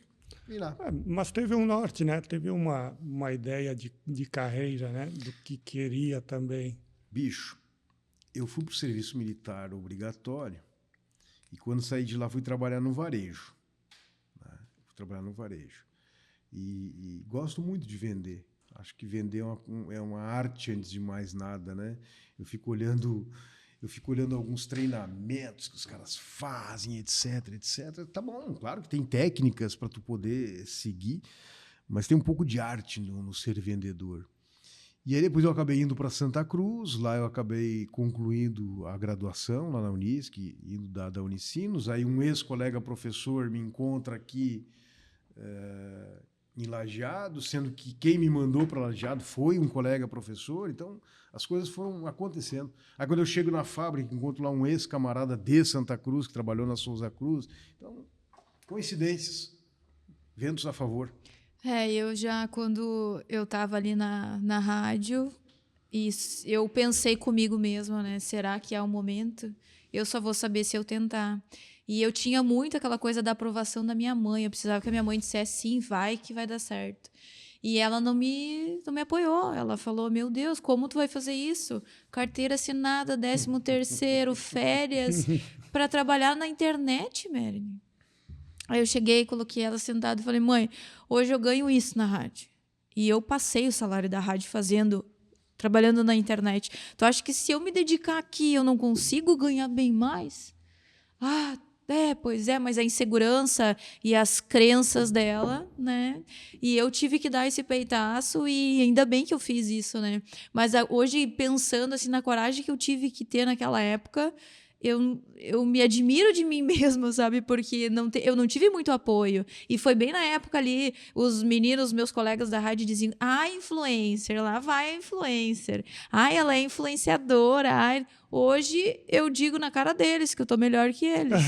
Speaker 4: virá.
Speaker 1: Mas teve um norte, né? Teve uma ideia de carreira, né? Do que queria também.
Speaker 4: Bicho, eu fui para o serviço militar obrigatório e quando saí de lá fui trabalhar no varejo. Né? Fui trabalhar no varejo. E gosto muito de vender. Acho que vender é uma arte antes de mais nada, né? Eu fico olhando alguns treinamentos que os caras fazem, etc, etc. Tá bom, claro que tem técnicas para tu poder seguir, mas tem um pouco de arte no ser vendedor. E aí depois eu acabei indo para Santa Cruz, lá eu acabei concluindo a graduação lá na Unisc, indo da Unicinos. Aí um ex-colega professor me encontra aqui em Lajeado, sendo que quem me mandou para Lajeado foi um colega professor, então as coisas foram acontecendo. Aí quando eu chego na fábrica, encontro lá um ex-camarada de Santa Cruz, que trabalhou na Souza Cruz. Então, coincidências, ventos a favor.
Speaker 3: Eu já, quando eu estava ali na rádio, eu pensei comigo mesma, né? Será que é o momento? Eu só vou saber se eu tentar. E eu tinha muito aquela coisa da aprovação da minha mãe. Eu precisava que a minha mãe dissesse sim, vai que vai dar certo. E ela não me apoiou. Ela falou, meu Deus, como tu vai fazer isso? Carteira assinada, 13º, férias, para trabalhar na internet, Marilyn. Aí eu cheguei, coloquei ela sentada e falei, mãe, hoje eu ganho isso na rádio. E eu passei o salário da rádio trabalhando na internet. Tu acha que se eu me dedicar aqui eu não consigo ganhar bem mais? Pois é, mas a insegurança e as crenças dela, né? E eu tive que dar esse peitaço e ainda bem que eu fiz isso, né? Mas hoje, pensando assim na coragem que eu tive que ter naquela época, eu me admiro de mim mesma, sabe? Porque eu não tive muito apoio. E foi bem na época ali, os meninos, meus colegas da rádio diziam, influencer, lá vai a influencer. Ela é influenciadora. Hoje eu digo na cara deles que eu tô melhor que eles.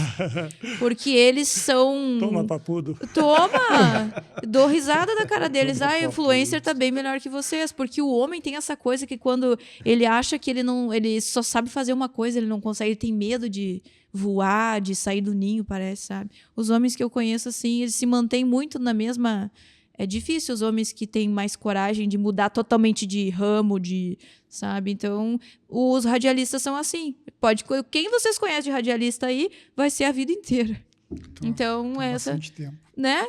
Speaker 3: Porque eles são...
Speaker 1: Toma, papudo.
Speaker 3: Toma! Dou risada da cara deles. A influencer tá bem melhor que vocês. Porque o homem tem essa coisa que quando ele acha que ele só sabe fazer uma coisa, ele não consegue, ele tem medo de voar, de sair do ninho, parece, sabe? Os homens que eu conheço, assim, eles se mantêm muito na mesma... É difícil os homens que têm mais coragem de mudar totalmente de ramo, sabe? Então, os radialistas são assim. Quem vocês conhecem de radialista aí vai ser a vida inteira. Então essa...
Speaker 2: Bastante tempo.
Speaker 3: Né?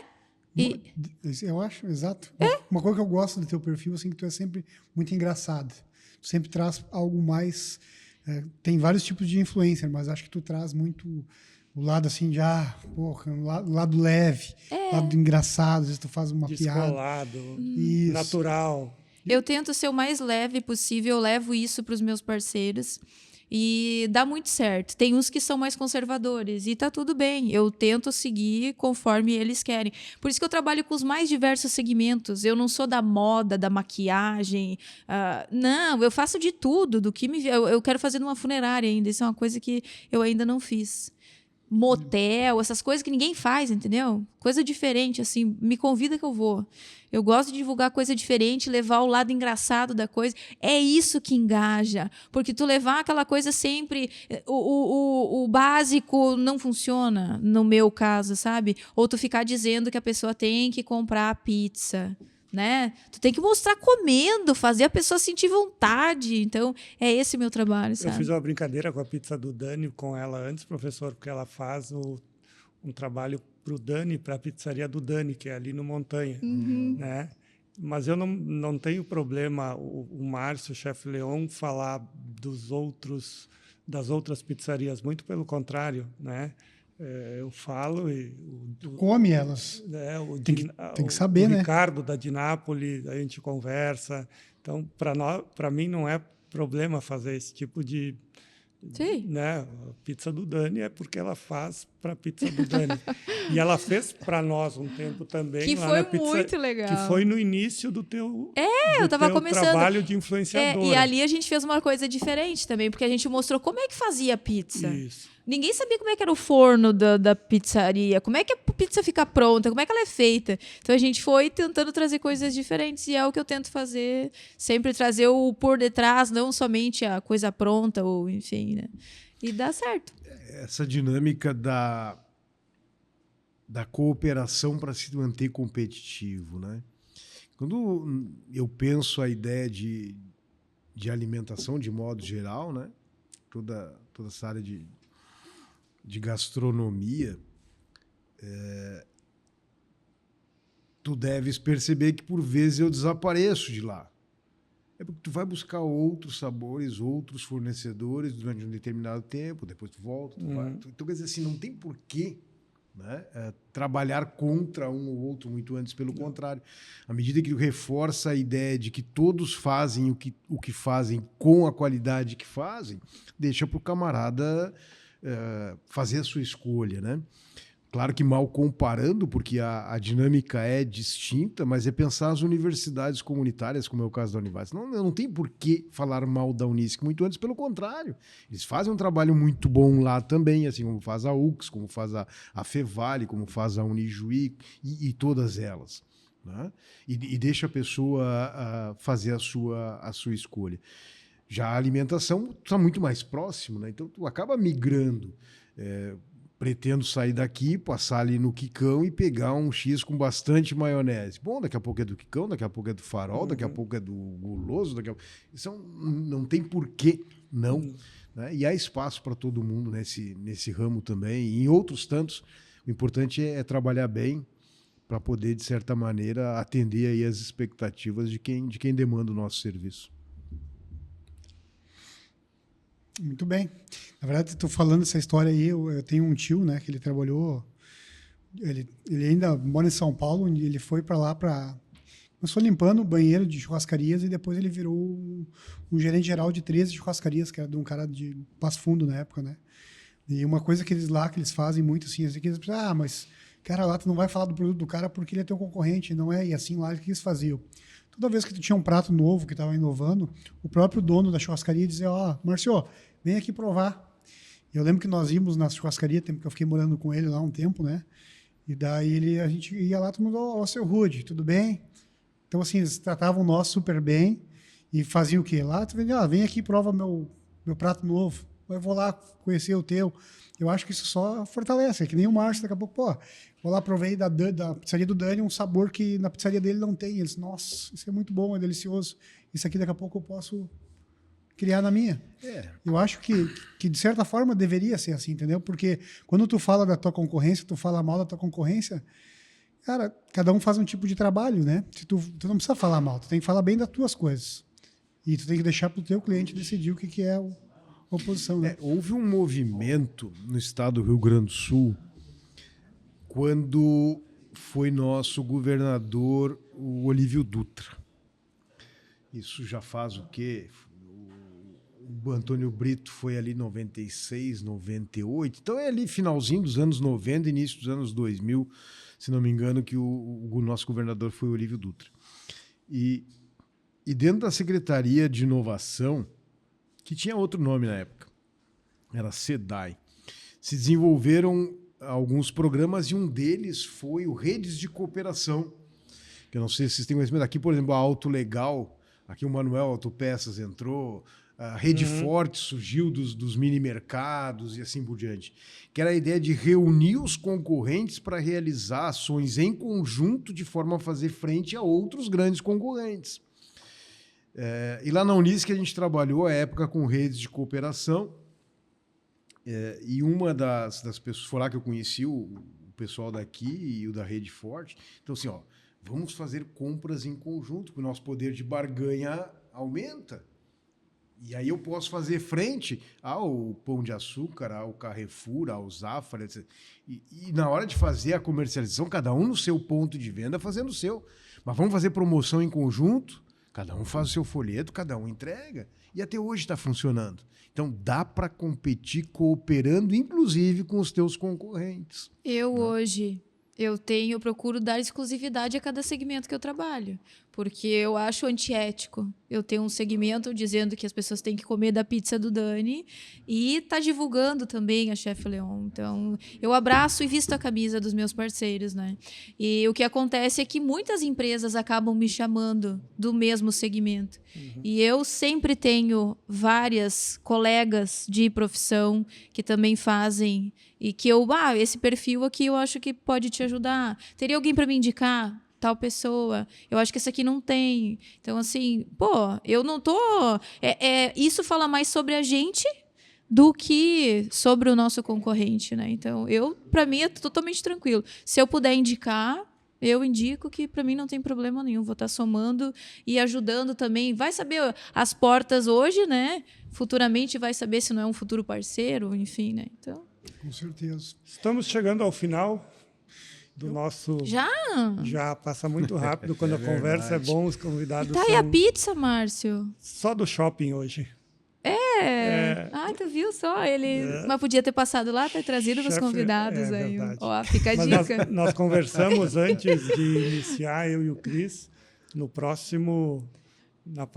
Speaker 2: Eu acho, exato. Uma coisa que eu gosto do teu perfil, assim, que tu é sempre muito engraçado. Tu sempre traz algo mais... tem vários tipos de influencer, mas acho que tu traz muito... o lado assim de, lado leve, lado engraçado, às vezes tu faz uma
Speaker 1: descolado,
Speaker 2: piada.
Speaker 1: Natural.
Speaker 3: Eu tento ser o mais leve possível, eu levo isso para os meus parceiros e dá muito certo. Tem uns que são mais conservadores e tá tudo bem, eu tento seguir conforme eles querem. Por isso que eu trabalho com os mais diversos segmentos, eu não sou da moda, da maquiagem, não, eu faço de tudo, eu quero fazer numa funerária ainda, isso é uma coisa que eu ainda não fiz. Motel, essas coisas que ninguém faz, entendeu? Coisa diferente, assim, me convida que eu vou. Eu gosto de divulgar coisa diferente, levar o lado engraçado da coisa. É isso que engaja. Porque tu levar aquela coisa sempre... O básico não funciona, no meu caso, sabe? Ou tu ficar dizendo que a pessoa tem que comprar pizza, né? Tu tem que mostrar comendo, fazer a pessoa sentir vontade. Então, é esse meu trabalho, sabe?
Speaker 1: Eu fiz uma brincadeira com a pizza do Dani, com ela antes, professor, porque ela faz um trabalho para o Dani, para a pizzaria do Dani, que é ali no Montanha. Né? Mas eu não tenho problema o Márcio, o chefe Leon, falar das outras pizzarias, muito pelo contrário, né? Eu falo e...
Speaker 2: come elas. Tem que saber, né?
Speaker 1: O Ricardo, da Dinápolis, a gente conversa. Então, para mim, não é problema fazer esse tipo de...
Speaker 3: Sim.
Speaker 1: Né? A pizza do Dani é porque ela faz para a pizza do Dani. E ela fez para nós um tempo também.
Speaker 3: Que
Speaker 1: lá
Speaker 3: foi
Speaker 1: na pizza,
Speaker 3: muito legal.
Speaker 1: Que foi no início do teu,
Speaker 3: eu estava começando
Speaker 1: trabalho de influenciadora.
Speaker 3: E ali a gente fez uma coisa diferente também, porque a gente mostrou como é que fazia a pizza.
Speaker 1: Isso.
Speaker 3: Ninguém sabia como é que era o forno da pizzaria, como é que a pizza fica pronta, como é que ela é feita. Então a gente foi tentando trazer coisas diferentes e é o que eu tento fazer, sempre trazer o por detrás, não somente a coisa pronta, ou enfim, né? E dá certo.
Speaker 4: Essa dinâmica da cooperação para se manter competitivo, né? Quando eu penso a ideia de alimentação de modo geral, né? Toda essa área de gastronomia, tu deves perceber que por vezes eu desapareço de lá. É porque tu vai buscar outros sabores, outros fornecedores durante um determinado tempo, depois tu volta. Então, quer dizer assim, não tem porquê, né, trabalhar contra um ou outro muito antes, pelo contrário. À medida que tu reforça a ideia de que todos fazem o que fazem com a qualidade que fazem, deixa para o camarada fazer a sua escolha, né? Claro que mal comparando, porque a dinâmica é distinta, mas é pensar as universidades comunitárias, como é o caso da Univasf. Não tem por que falar mal da Unisc, muito antes, pelo contrário. Eles fazem um trabalho muito bom lá também, assim como faz a UX, como faz a Fevale, como faz a Unijuí e todas elas, né? E deixa a pessoa fazer a sua escolha. Já a alimentação está muito mais próximo, né? Então tu acaba migrando. Pretendo sair daqui, passar ali no Quicão e pegar um X com bastante maionese. Bom, daqui a pouco é do Quicão, daqui a pouco é do Farol, daqui a pouco é do Guloso, não tem porquê, não. Né? E há espaço para todo mundo nesse ramo também. E em outros tantos, o importante é trabalhar bem para poder, de certa maneira, atender aí as expectativas de quem demanda o nosso serviço.
Speaker 2: Muito bem. Na verdade, estou falando essa história aí, eu tenho um tio, né, que ele trabalhou, ele ainda mora em São Paulo, ele foi para lá começou limpando o banheiro de churrascarias e depois ele virou um gerente geral de 13 churrascarias, que era de um cara de Passo Fundo na época, né? E uma coisa que eles fazem muito assim que eles pensam, mas cara, lá tu não vai falar do produto do cara porque ele é teu concorrente, não é? E assim lá o que eles faziam? Toda vez que tu tinha um prato novo que estava inovando, o próprio dono da churrascaria dizia, Márcio, vem aqui provar. Eu lembro que nós íamos na churrascaria, tempo que eu fiquei morando com ele lá um tempo, né? E daí a gente ia lá, todo mundo, seu Rude, tudo bem? Então, assim, eles tratavam nós super bem e faziam o quê? Lá, tu vem aqui e prova meu prato novo. Eu vou lá conhecer o teu. Eu acho que isso só fortalece. É que nem o Márcio, daqui a pouco, vou lá, provei da pizzaria do Dani um sabor que na pizzaria dele não tem. Eles, nossa, isso é muito bom, é delicioso. Isso aqui daqui a pouco eu posso criar na minha. Eu acho que de certa forma deveria ser assim, entendeu? Porque quando tu fala da tua concorrência, tu fala mal da tua concorrência, cara, cada um faz um tipo de trabalho, né? Tu não precisa falar mal, tu tem que falar bem das tuas coisas. E tu tem que deixar para o teu cliente decidir o que é a oposição, né?
Speaker 4: Houve um movimento no estado do Rio Grande do Sul quando foi nosso governador, o Olívio Dutra. Isso já faz o quê? O Antônio Brito foi ali em 96, 98. Então é ali finalzinho dos anos 90, início dos anos 2000, se não me engano, que o nosso governador foi o Olívio Dutra. E dentro da Secretaria de Inovação, que tinha outro nome na época, era SEDAI, se desenvolveram alguns programas e um deles foi o Redes de Cooperação, que eu não sei se vocês têm conhecimento. Aqui, por exemplo, a Auto Legal, aqui o Manuel Autopeças entrou, a Rede Forte surgiu dos mini-mercados e assim por diante, que era a ideia de reunir os concorrentes para realizar ações em conjunto de forma a fazer frente a outros grandes concorrentes. E lá na Unisc a gente trabalhou à época com redes de cooperação, e uma das pessoas, foi lá que eu conheci o pessoal daqui e o da Rede Forte. Então, assim, vamos fazer compras em conjunto, porque o nosso poder de barganha aumenta. E aí eu posso fazer frente ao Pão de Açúcar, ao Carrefour, ao Zafra, etc. E na hora de fazer a comercialização, cada um no seu ponto de venda fazendo o seu. Mas vamos fazer promoção em conjunto, cada um faz o seu folheto, cada um entrega. E até hoje está funcionando. Então dá para competir cooperando, inclusive com os teus concorrentes.
Speaker 3: Hoje, eu procuro dar exclusividade a cada segmento que eu trabalho, porque eu acho antiético eu ter um segmento dizendo que as pessoas têm que comer da pizza do Dani e tá divulgando também a Chef Leon. Então, eu abraço e visto a camisa dos meus parceiros, né? E o que acontece é que muitas empresas acabam me chamando do mesmo segmento. E eu sempre tenho várias colegas de profissão que também fazem e que esse perfil aqui eu acho que pode te ajudar. Teria alguém para me indicar? Tal pessoa, eu acho que esse aqui não tem. Então, assim, eu não tô... isso fala mais sobre a gente do que sobre o nosso concorrente, né? Então, para mim, é totalmente tranquilo. Se eu puder indicar, Eu indico que para mim não tem problema nenhum, vou estar somando e ajudando também. Vai saber as portas hoje, né? Futuramente vai saber se não é um futuro parceiro, enfim, né? Então,
Speaker 2: Com certeza.
Speaker 1: Estamos chegando ao final do nosso...
Speaker 3: já?
Speaker 1: Já passa muito rápido quando a conversa é bom, os convidados
Speaker 3: Tá aí a
Speaker 1: são
Speaker 3: pizza, Márcio?
Speaker 1: só do shopping hoje.
Speaker 3: Ah, tu viu só? Ele. Mas podia ter passado lá, ter trazido os
Speaker 1: Chefe,
Speaker 3: convidados
Speaker 1: é
Speaker 3: aí.
Speaker 1: verdade.
Speaker 3: Ó, fica a
Speaker 1: Mas
Speaker 3: dica.
Speaker 1: nós conversamos antes de iniciar, eu e o Cris, no próximo
Speaker 3: Nós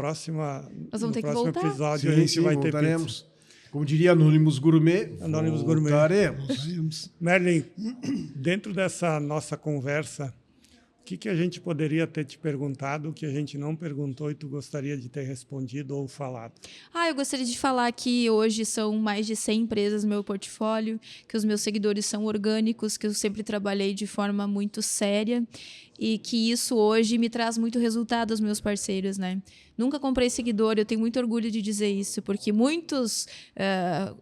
Speaker 3: vamos ter que voltar?
Speaker 1: episódio a gente vai ter
Speaker 4: voltaremos.
Speaker 1: pizza.
Speaker 4: Como diria Anônimos Gourmet,
Speaker 1: Anônimos Gourmet.
Speaker 4: voltaremos.
Speaker 1: Merlin, dentro dessa nossa conversa, o que a gente poderia ter te perguntado que a gente não perguntou e tu gostaria de ter respondido ou falado?
Speaker 3: Eu gostaria de falar que hoje são mais de 100 empresas no meu portfólio, que os meus seguidores são orgânicos, que eu sempre trabalhei de forma muito séria e que isso hoje me traz muito resultado aos meus parceiros, né? Nunca comprei seguidor, eu tenho muito orgulho de dizer isso, porque muitos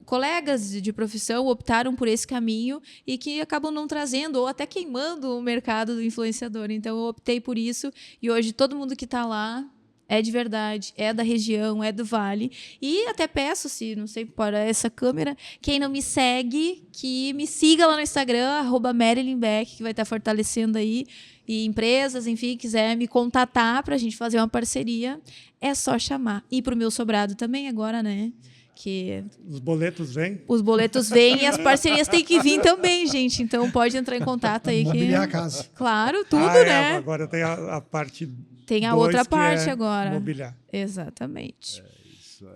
Speaker 3: colegas de profissão optaram por esse caminho e que acabam não trazendo ou até queimando o mercado do influenciador. Então, eu optei por isso e hoje todo mundo que está lá é de verdade, é da região, é do Vale. E até peço, se não sei para essa câmera, quem não me segue, que me siga lá no Instagram, @MarilynBeck, que vai estar fortalecendo aí. E empresas, enfim, quiser me contatar para a gente fazer uma parceria, é só chamar. E para o meu sobrado também agora, né? Que
Speaker 1: Os boletos vêm?
Speaker 3: os boletos vêm e as parcerias têm que vir também, gente. Então pode entrar em contato aí.
Speaker 2: Mobiliar a casa.
Speaker 3: Claro, tudo, né?
Speaker 1: Agora tem a parte
Speaker 3: Tem a
Speaker 1: 2,
Speaker 3: outra
Speaker 1: que
Speaker 3: parte
Speaker 1: é
Speaker 3: agora.
Speaker 1: mobiliar.
Speaker 3: Exatamente.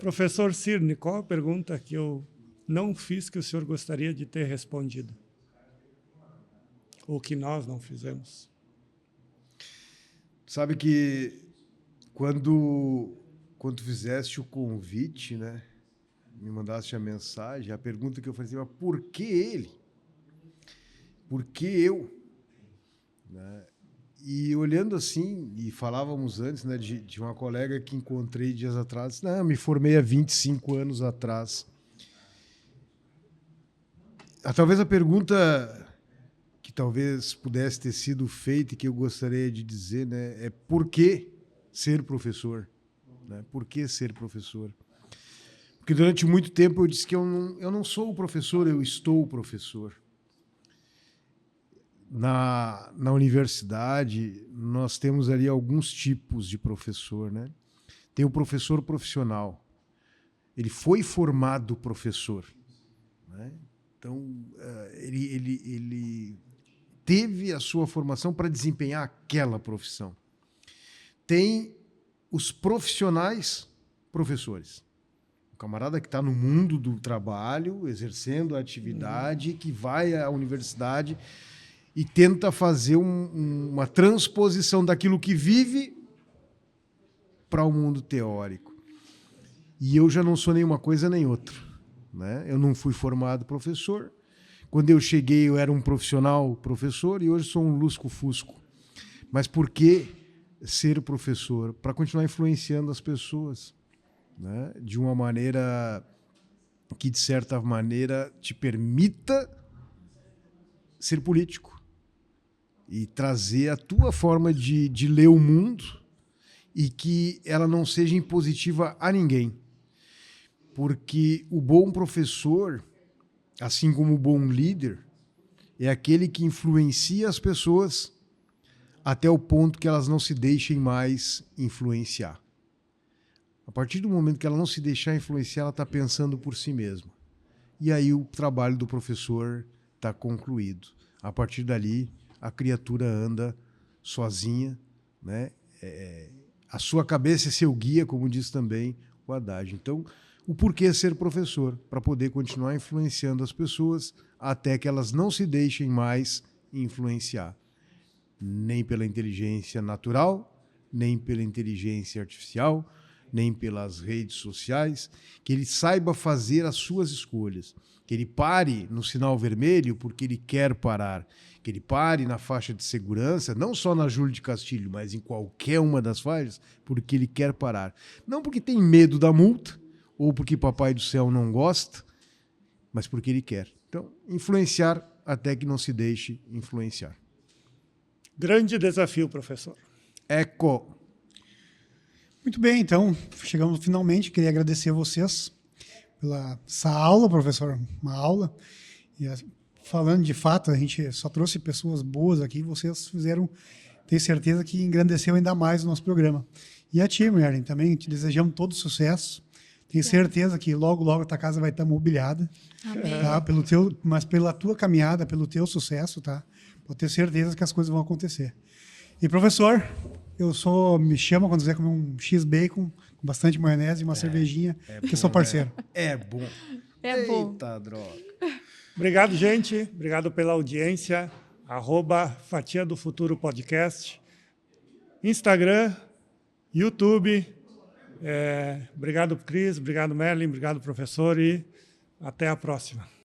Speaker 1: Professor Cirne, qual a pergunta que eu não fiz que o senhor gostaria de ter respondido? Ou que nós não fizemos?
Speaker 4: Sabe que quando fizeste o convite, né, me mandaste a mensagem, a pergunta que eu fazia, mas por que ele? Por que eu? Né? E olhando assim, e falávamos antes, né, de uma colega que encontrei dias atrás, não, me formei há 25 anos atrás. Talvez a pergunta que talvez pudesse ter sido feita e que eu gostaria de dizer, né, é por que ser professor? Né? Por que ser professor? Porque durante muito tempo eu disse que eu não sou o professor, eu estou o professor. Na universidade, nós temos ali alguns tipos de professor, né? Tem o professor profissional. Ele foi formado professor, né? Então, ele teve a sua formação para desempenhar aquela profissão. Tem os profissionais professores. O camarada que está no mundo do trabalho, exercendo a atividade, que vai à universidade e tenta fazer uma transposição daquilo que vive para o mundo teórico. E eu já não sou nenhuma coisa nem outra, né? Eu não fui formado professor. Quando eu cheguei, eu era um profissional professor e hoje sou um lusco-fusco. Mas por que ser professor? Para continuar influenciando as pessoas, né? De uma maneira que, de certa maneira, te permita ser político e trazer a tua forma de ler o mundo e que ela não seja impositiva a ninguém. Porque o bom professor, assim como o bom líder, é aquele que influencia as pessoas até o ponto que elas não se deixem mais influenciar. A partir do momento que ela não se deixar influenciar, ela está pensando por si mesma. E aí o trabalho do professor está concluído. A partir dali, a criatura anda sozinha, né? A sua cabeça é seu guia, como diz também o adágio. Então, o porquê ser professor? Para poder continuar influenciando as pessoas até que elas não se deixem mais influenciar. Nem pela inteligência natural, nem pela inteligência artificial, nem pelas redes sociais, que ele saiba fazer as suas escolhas, que ele pare no sinal vermelho porque ele quer parar, que ele pare na faixa de segurança, não só na Júlio de Castilho, mas em qualquer uma das faixas, porque ele quer parar. Não porque tem medo da multa, ou porque Papai do Céu não gosta, mas porque ele quer. Então, influenciar até que não se deixe influenciar.
Speaker 1: Grande desafio, professor.
Speaker 4: Eco.
Speaker 2: Muito bem, então, chegamos finalmente. Queria agradecer a vocês pela essa aula, professor, uma aula. E falando de fato, a gente só trouxe pessoas boas aqui, vocês fizeram, tenho certeza que engrandeceu ainda mais o nosso programa. E a ti, Merlin, também te desejamos todo sucesso. Tenho certeza que logo, logo a tua casa vai estar mobiliada.
Speaker 3: Amém.
Speaker 2: Tá? Mas pela tua caminhada, pelo teu sucesso, tá? Pode ter certeza que as coisas vão acontecer. E professor, me chama quando quiser comer um X-Bacon com bastante maionese e uma cervejinha, porque eu sou parceiro.
Speaker 4: É bom.
Speaker 3: É bom.
Speaker 4: Eita, droga.
Speaker 1: Obrigado, gente. Obrigado pela audiência. @Fatia do Futuro Podcast. Instagram, YouTube. Obrigado, Cris. Obrigado, Merlin. Obrigado, professor. E até a próxima.